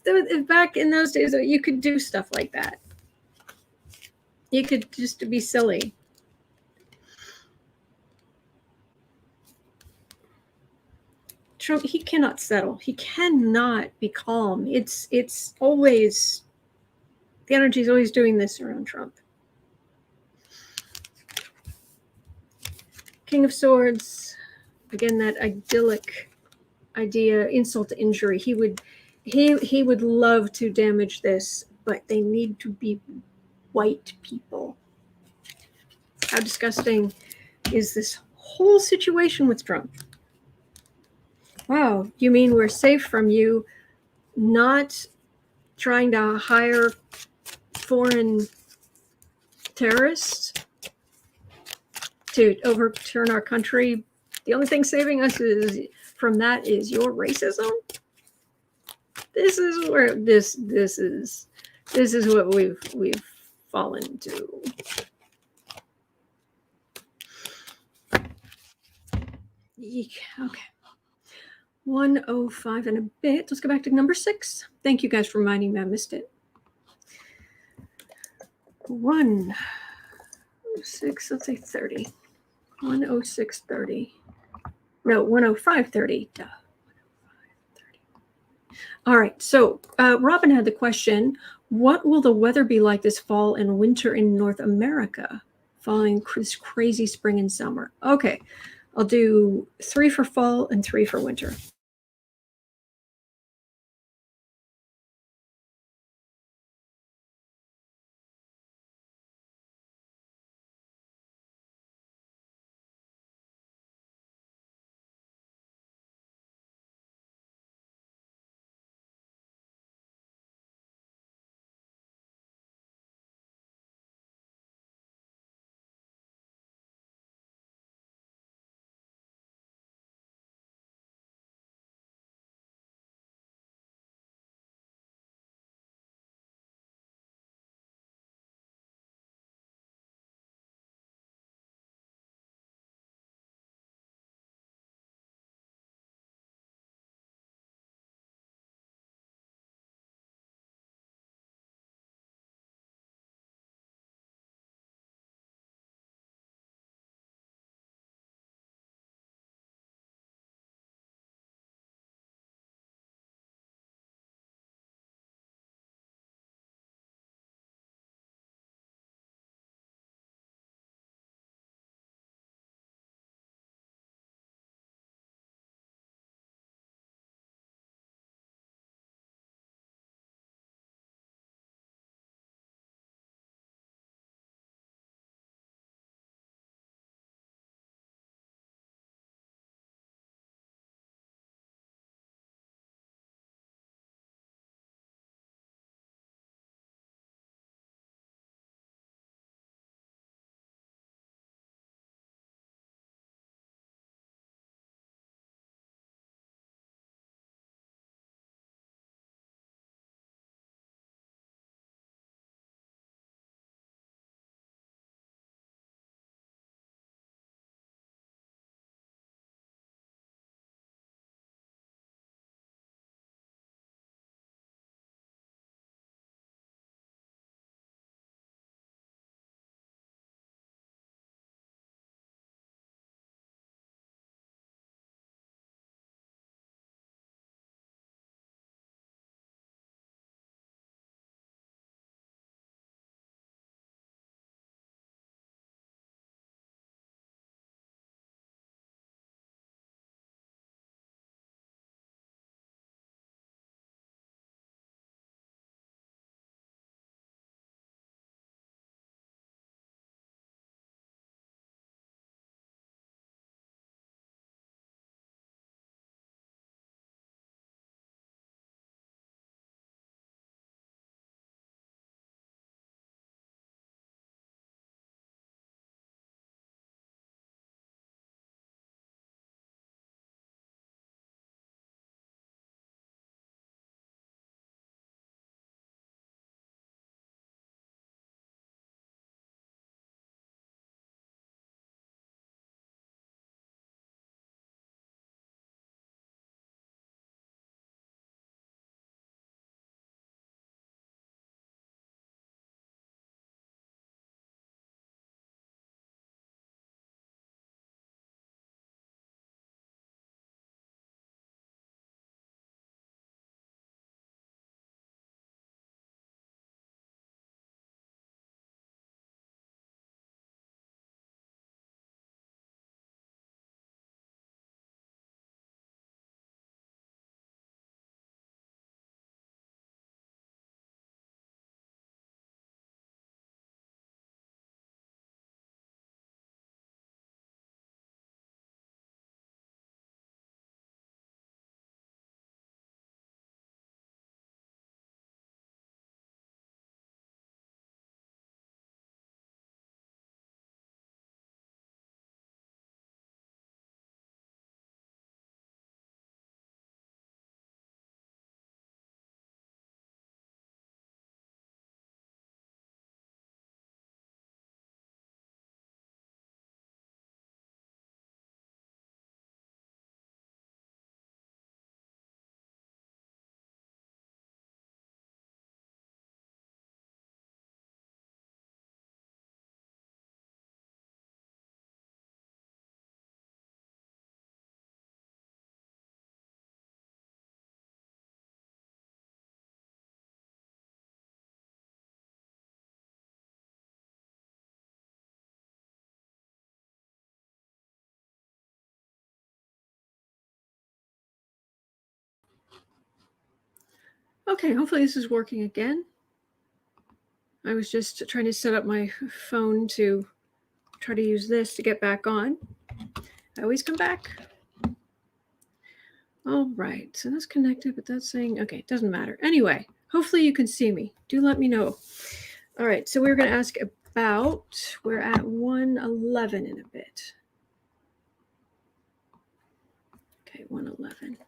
So back in those days, you could do stuff like that. You could just be silly. Trump, he cannot settle. He cannot be calm. It's always, the energy is always doing this around Trump. King of Swords, again, that idyllic idea, insult to injury. He would love to damage this, but they need to be white people. How disgusting is this whole situation with Trump? Wow, you mean we're safe from you not trying to hire foreign terrorists to overturn our country? The only thing saving us from that is your racism. This is where this is what we've fallen to. Eek. Okay. 105 and a bit. Let's go back to number 6. Thank you guys for reminding me. I missed it. 106, let's say 30. 106.30. No, 105.30. Duh. All right. So Robin had the question, what will the weather be like this fall and winter in North America following this crazy spring and summer? Okay. I'll do 3 for fall and 3 for winter. Okay, hopefully this is working again. I was just trying to set up my phone to try to use this to get back on. I always come back. All right, so that's connected, but that's saying, okay, it doesn't matter. Anyway, hopefully you can see me. Do let me know. All right, so we're going to ask about, we're at 111 in a bit. Okay, 111.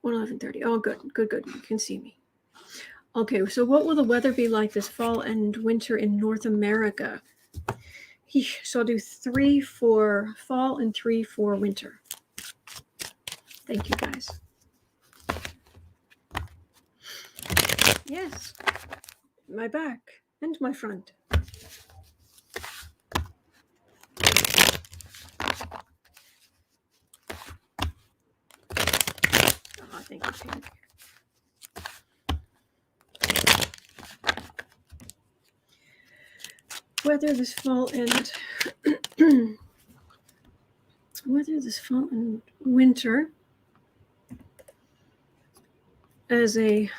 111:30. Oh, good. You can see me. Okay, so what will the weather be like this fall and winter in North America? So I'll do 3 for fall and 3 for winter. Thank you, guys. Yes, my back and my front. Oh, thank you, Pink. Weather this fall and winter as a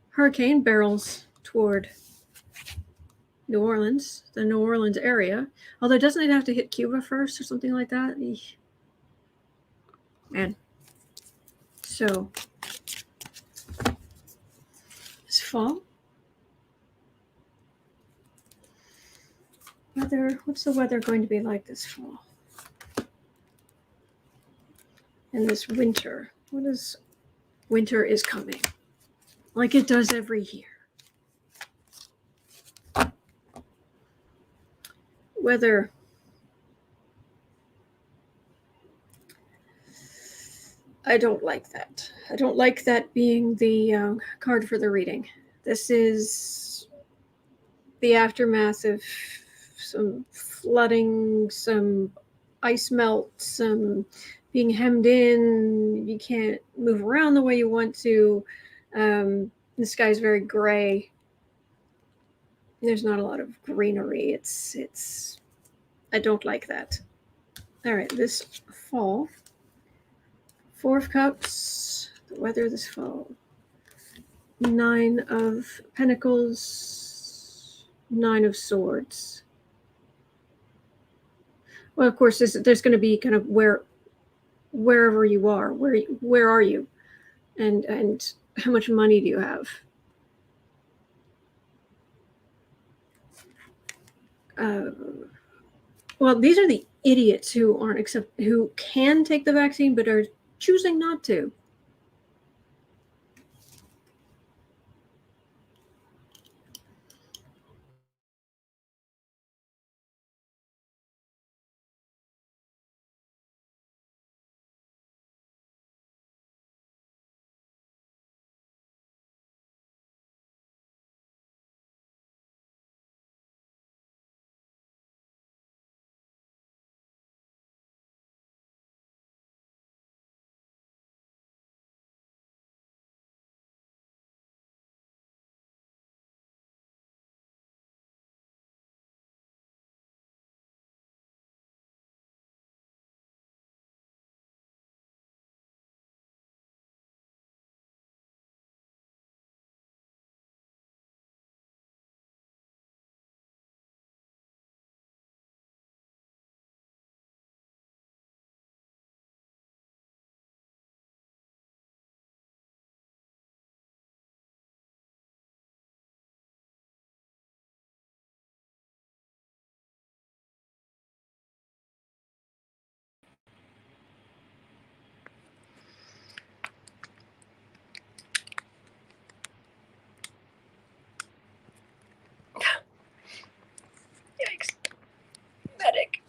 hurricane barrels toward New Orleans, the New Orleans area. Although doesn't it have to hit Cuba first or something like that? Man. So this fall. What's the weather going to be like this fall? And this winter. Winter is coming. Like it does every year. Weather. I don't like that. I don't like that being the card for the reading. This is the aftermath of some flooding, some ice melt, some being hemmed in. You can't move around the way you want to. The sky's very gray. There's not a lot of greenery. It's. I don't like that. All right, this fall. 4 of Cups. The weather this fall. 9 of Pentacles. 9 of Swords. Well, of course, there's going to be kind of wherever you are, where are you, and how much money do you have? Well, these are the idiots who who can take the vaccine but are choosing not to. Yikes. Medic.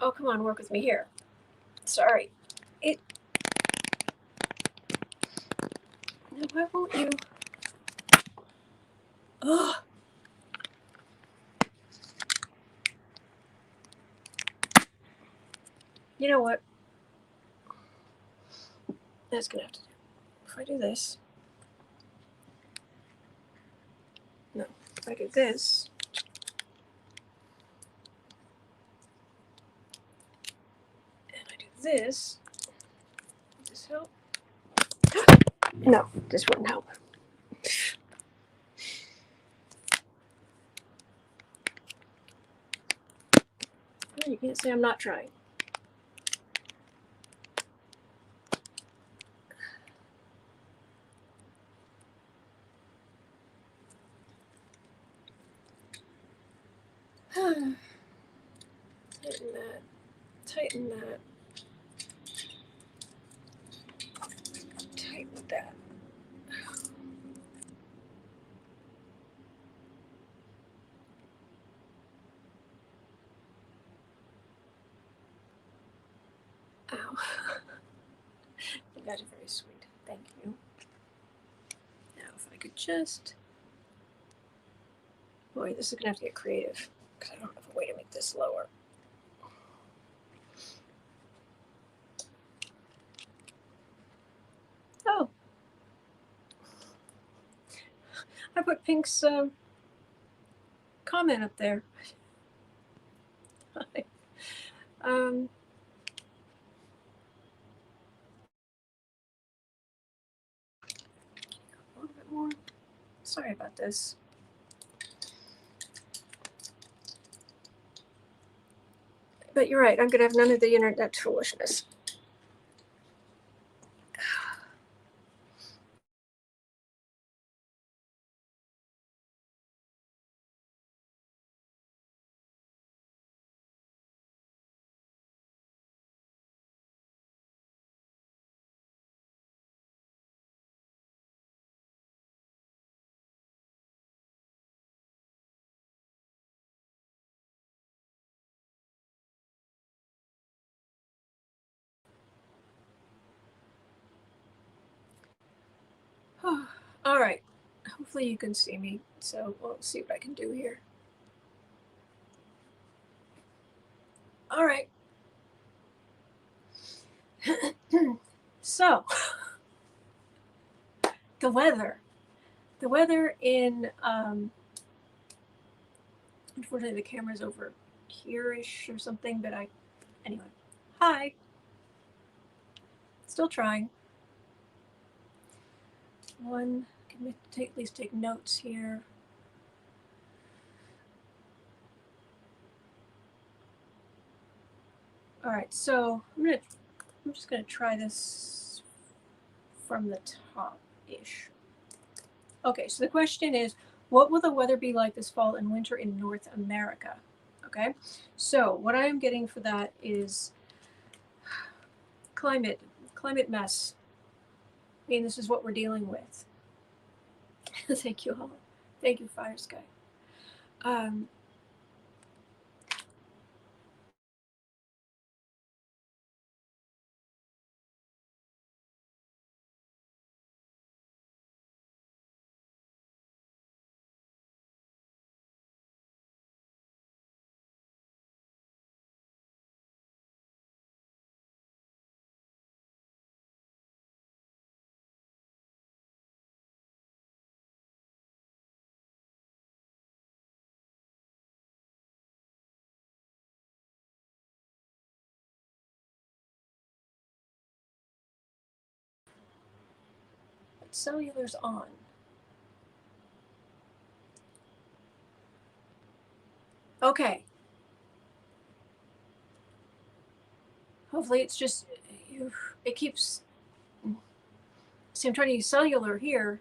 Oh, come on, work with me here. Sorry. No, why won't you? Ugh. You know what? That's going to have to do. If I do this. No, if I do this. And I do this. Would this help? No, this wouldn't help. You can't say I'm not trying. Tighten that. Tighten that. Tighten that. Ow. You guys are very sweet. Thank you. Now, if I could just. Boy, this is going to have to get creative because I don't have a way to make this lower. Oh. I put Pink's comment up there. A little bit more. Sorry about this. But you're right. I'm going to have none of the internet foolishness. All right. Hopefully you can see me. So we'll see what I can do here. All right. So the weather in unfortunately the camera's over here-ish or something, but anyway. Hi. Still trying. Can at least take notes here. All right, so I'm just gonna try this from the top-ish. Okay, so the question is, what will the weather be like this fall and winter in North America? Okay, so what I am getting for that is climate mess. I mean, this is what we're dealing with. Thank you all. Thank you, Fire Sky. Cellular's on. Okay. Hopefully it's just, it keeps, see, I'm trying to use cellular here,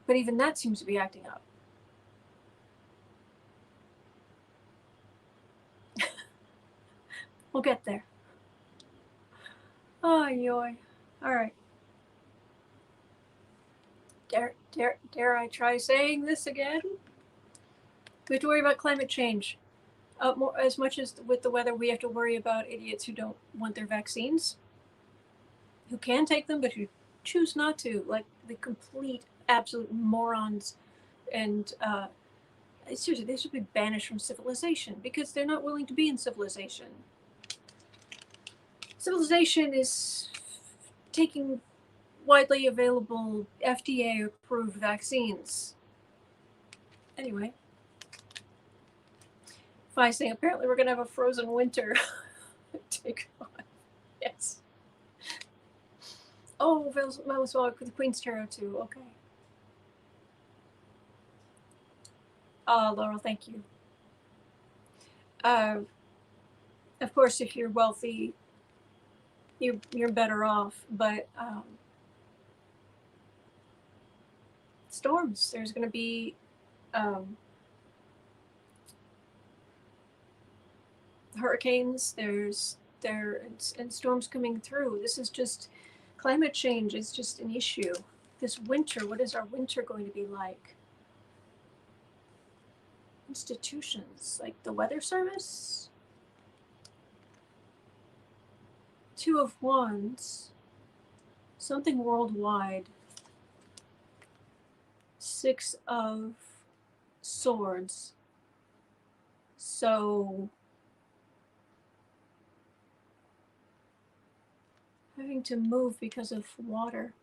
but even that seems to be acting up. We'll get there. Oh, yoy. All right. Dare I try saying this again? We have to worry about climate change. More, as much as with the weather, we have to worry about idiots who don't want their vaccines, who can take them, but who choose not to, like the complete, absolute morons. And seriously, they should be banished from civilization because they're not willing to be in civilization. Civilization is taking widely available FDA-approved vaccines. Anyway, Fi saying apparently we're gonna have a frozen winter. Take on. Yes. Oh, Venezuela with the Queen's Tarot too. Okay. Laurel, thank you. Of course, if you're wealthy, you're better off. But storms. There's going to be hurricanes. And storms coming through. This is just climate change is just an issue. This winter, what is our winter going to be like? Institutions like the Weather Service. 2 of Wands. Something worldwide. 6 of Swords. So having to move because of water.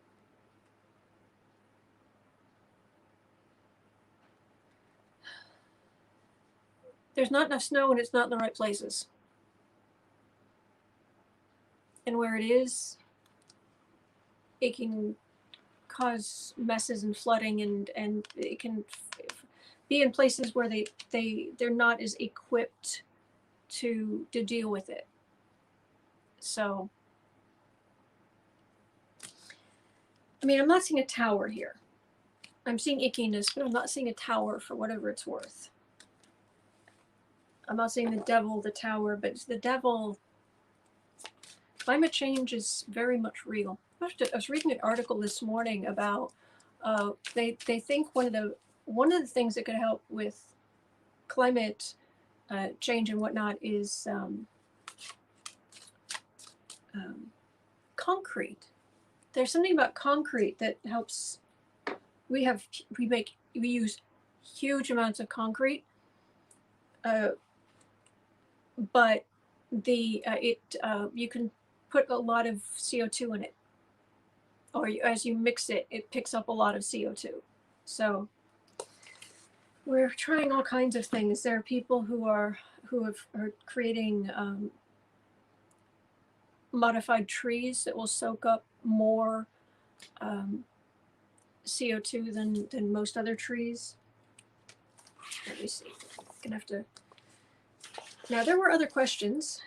There's not enough snow and it's not in the right places. And where it is, it can cause messes and flooding, and it can be in places where they're not as equipped to deal with it. So, I mean, I'm not seeing a tower here. I'm seeing ickiness, but I'm not seeing a tower for whatever it's worth. I'm not seeing the devil, the tower, but the devil. Climate change is very much real. I was reading an article this morning about they think one of the things that could help with climate change and whatnot is concrete. There's something about concrete that helps. We use huge amounts of concrete, but you can put a lot of CO2 in it, or as you mix it, it picks up a lot of CO2. So we're trying all kinds of things. There are people who are creating modified trees that will soak up more CO2 than most other trees. Let me see. I'm gonna have to. Now there were other questions,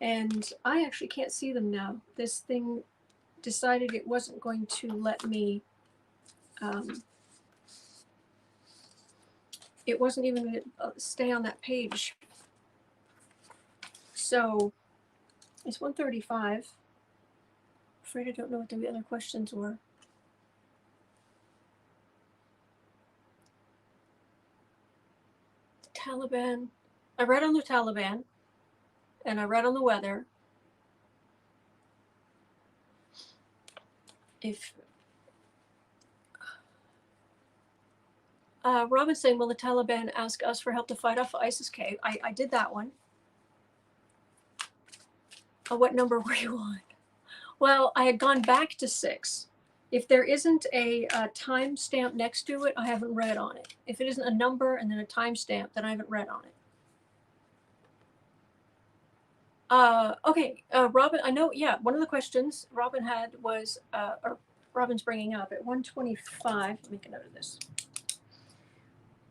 and I actually can't see them now. This thing decided it wasn't going to let me. It wasn't even going to stay on that page. So it's 1:35. Afraid I don't know what the other questions were. The Taliban. I read on the Taliban, and I read on the weather. If Robin's saying, will the Taliban ask us for help to fight off ISIS? Okay, I did that one. What number were you on? Well, I had gone back to 6. If there isn't a time stamp next to it, I haven't read on it. If it isn't a number and then a time stamp, then I haven't read on it. Okay, Robin, I know, yeah, one of the questions Robin had was, or Robin's bringing up at 125, let me make a note of this.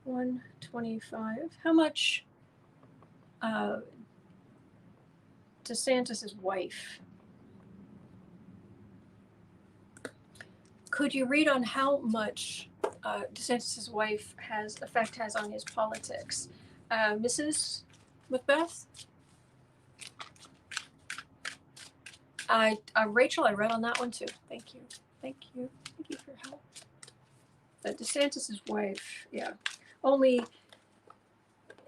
125, how much DeSantis' wife, could you read on how much DeSantis' wife has on his politics? Mrs. Macbeth? Rachel, I read on that one too. Thank you. Thank you. Thank you for your help. But DeSantis' wife, yeah. Only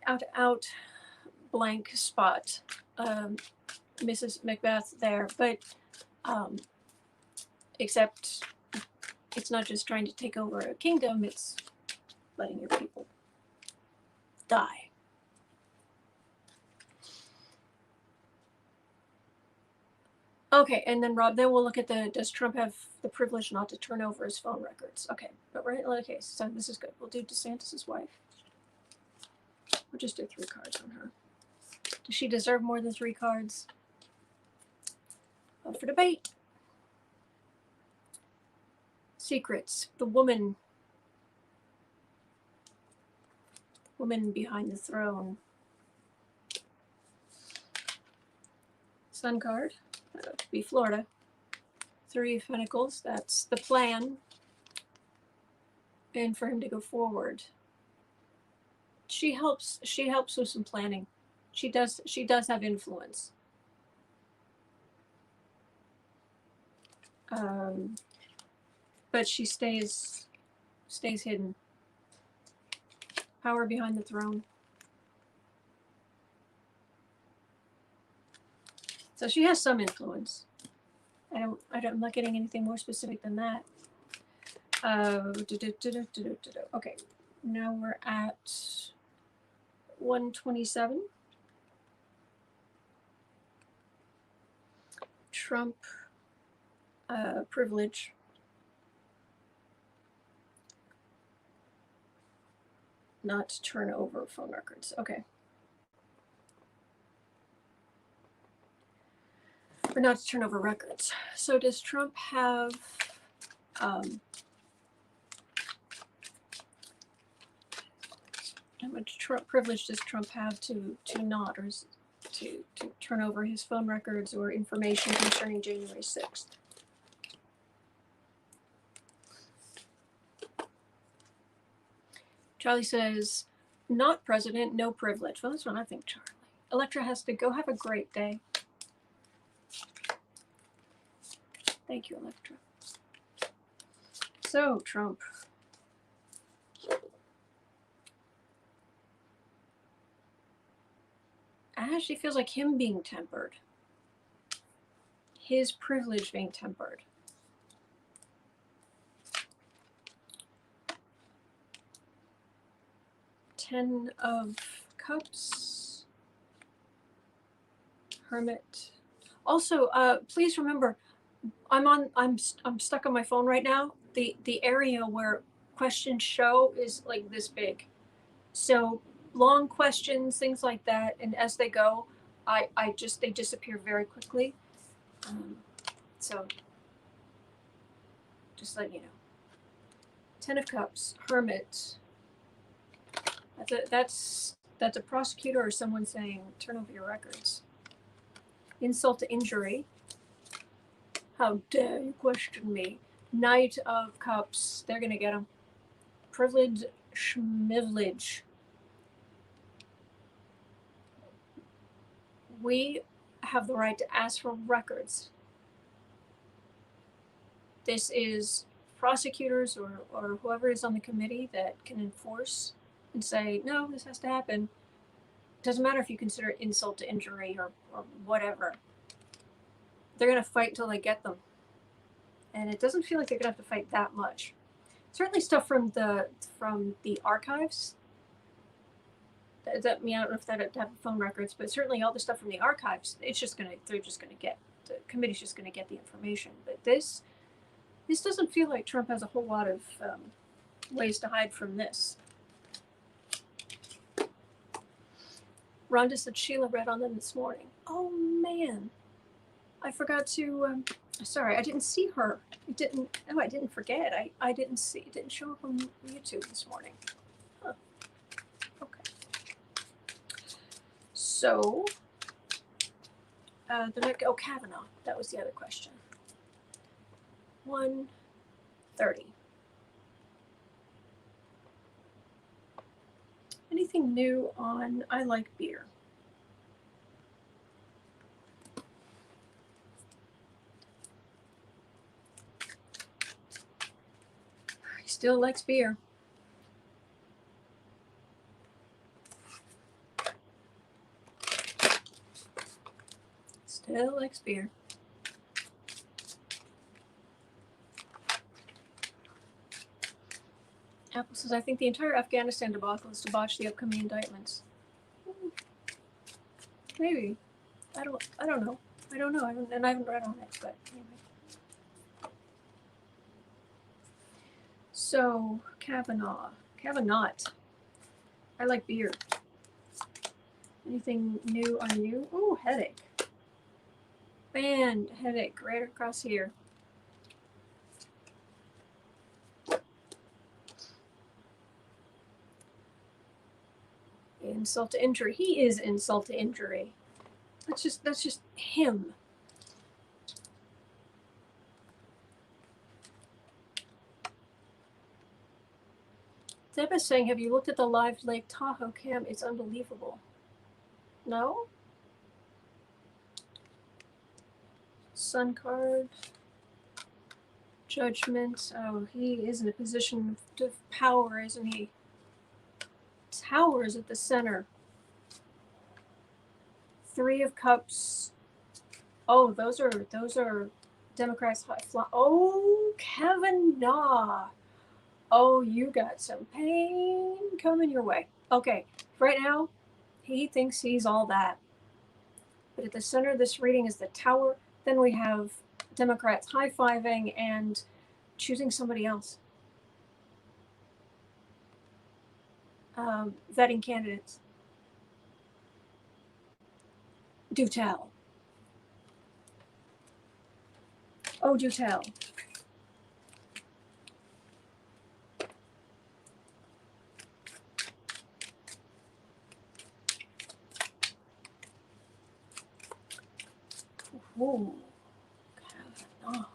out blank spot, Mrs. Macbeth there. But except it's not just trying to take over a kingdom, it's letting your people die. Okay, and then Rob, then we'll look at does Trump have the privilege not to turn over his phone records? Okay, but right, okay, so this is good. We'll do Desantis' wife. We'll just do 3 cards on her. Does she deserve more than 3 cards? Up for debate. Secrets. The woman behind the throne. Sun card. Be Florida. 3 of Pentacles. That's the plan. And for him to go forward. She helps with some planning. She does have influence. But she stays hidden. Power behind the throne. So she has some influence. I'm not getting anything more specific than that. Okay, now we're at 127. Trump privilege. Not to turn over phone records. Okay. Or not to turn over records. So does Trump have how much privilege does Trump have to not, or to turn over his phone records or information concerning January 6th? Charlie says, not president, no privilege. Well, that's what I think, Charlie. Electra has to go. Have a great day. Thank you, Electra. So, Trump. Actually feels like him being tempered. His privilege being tempered. Ten of Cups. Hermit. Also, please remember, I'm stuck on my phone right now. The area where questions show is like this big. So long questions, things like that, and as they go, they disappear very quickly. So just let you know. 10 of Cups, Hermit. That's a prosecutor or someone saying turn over your records. Insult to injury. How dare you question me? Knight of Cups. They're gonna get him. Privilege, schmivilege. We have the right to ask for records. This is prosecutors or whoever is on the committee that can enforce and say, no, this has to happen. Doesn't matter if you consider it insult to injury or whatever. They're going to fight until they get them. And it doesn't feel like they're going to have to fight that much. Certainly stuff from the archives. I don't know if that have phone records, but certainly all the stuff from the archives, the committee's just going to get the information. But this doesn't feel like Trump has a whole lot of ways to hide from this. Rhonda said Sheila read on them this morning. Oh man, I forgot to. Sorry, I didn't see her. I didn't forget. I didn't see. It didn't show up on YouTube this morning. Huh. Okay. So, Kavanaugh. That was the other question. 130. Anything new on I like beer? He still likes beer. Still likes beer. Apple says, I think the entire Afghanistan debacle is to botch the upcoming indictments. Maybe. I don't know. I don't know. I haven't read on it, but anyway. So, Kavanaugh. I like Byrd. Anything new on you? Ooh, headache. Band headache right across here. Insult to injury. He is insult to injury. That's just him. Deb is saying, have you looked at the live Lake Tahoe cam? It's unbelievable. No? Sun card. Judgment. Oh, he is in a position of power, isn't he? Tower is at the center. 3 of Cups. Oh, those are Democrats high fly. Oh, Kavanaugh. Oh, you got some pain coming your way. Okay, right now, he thinks he's all that. But at the center of this reading is the Tower. Then we have Democrats high-fiving and choosing somebody else. Vetting candidates. Do tell. Oh, do tell. Ooh, Kavanaugh.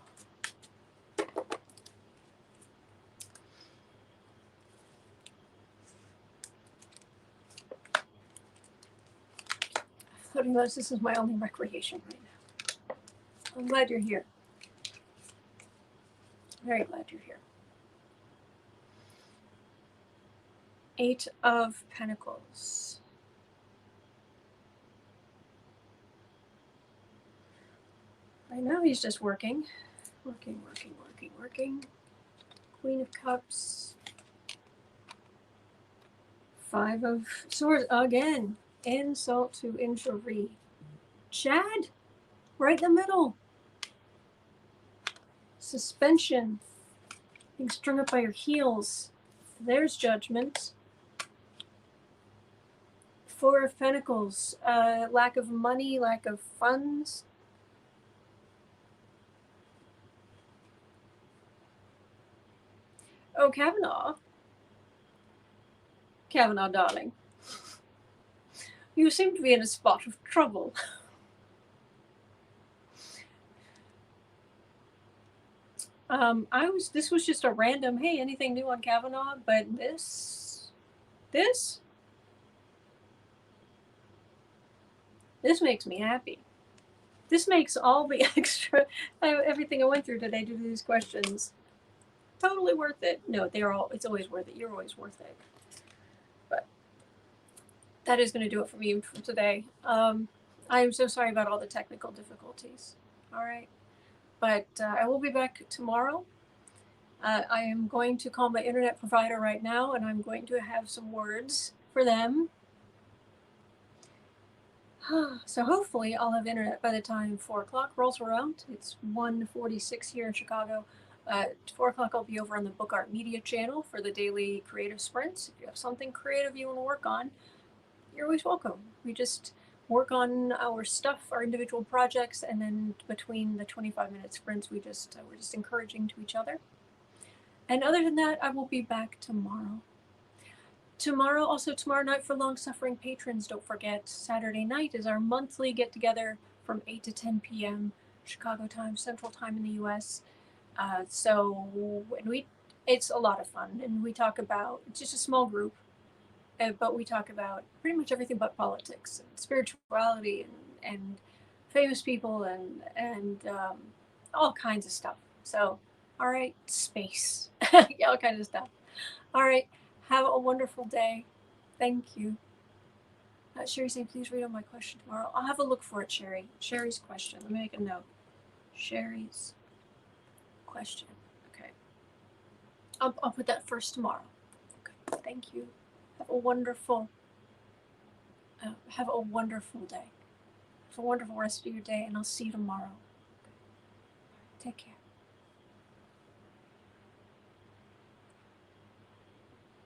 I realize this is my only recreation right now. I'm glad you're here. Very glad you're here. 8 of Pentacles. Right now he's just working. Working. Queen of Cups. 5 of Swords again. Insult to injury. Chad, right in the middle. Suspension. Being strung up by your heels. There's Judgment. 4 of Pentacles. Lack of money, lack of funds. Oh, Kavanaugh. Kavanaugh, darling. You seem to be in a spot of trouble. This was just a random, hey, anything new on Kavanaugh? But this makes me happy. This makes all the extra, everything I went through today to do these questions totally worth it. No, it's always worth it. You're always worth it. But that is going to do it for me for today. I am so sorry about all the technical difficulties. All right. But I will be back tomorrow. I am going to call my internet provider right now, and I'm going to have some words for them. So hopefully I'll have internet by the time 4 o'clock rolls around. It's 1:46 here in Chicago. At 4 o'clock I'll be over on the Book Art Media channel for the daily creative sprints. If you have something creative you want to work on, you're always welcome. We just work on our stuff, our individual projects, and then between the 25-minute sprints, we're just encouraging to each other. And other than that, I will be back tomorrow. Tomorrow night for long-suffering patrons, don't forget, Saturday night is our monthly get-together from 8 to 10 p.m. Chicago time, Central Time in the U.S. It's a lot of fun, and we talk about, it's just a small group, but we talk about pretty much everything but politics and spirituality and famous people and all kinds of stuff. So, all right, space, yeah, all kinds of stuff. All right, have a wonderful day. Thank you. Sherry saying, please read on my question tomorrow. I'll have a look for it, Sherry. Sherry's question. Let me make a note. Sherry's question. Okay. I'll put that first tomorrow. Okay. Thank you. Have a wonderful day. Have a wonderful rest of your day, and I'll see you tomorrow. Take care.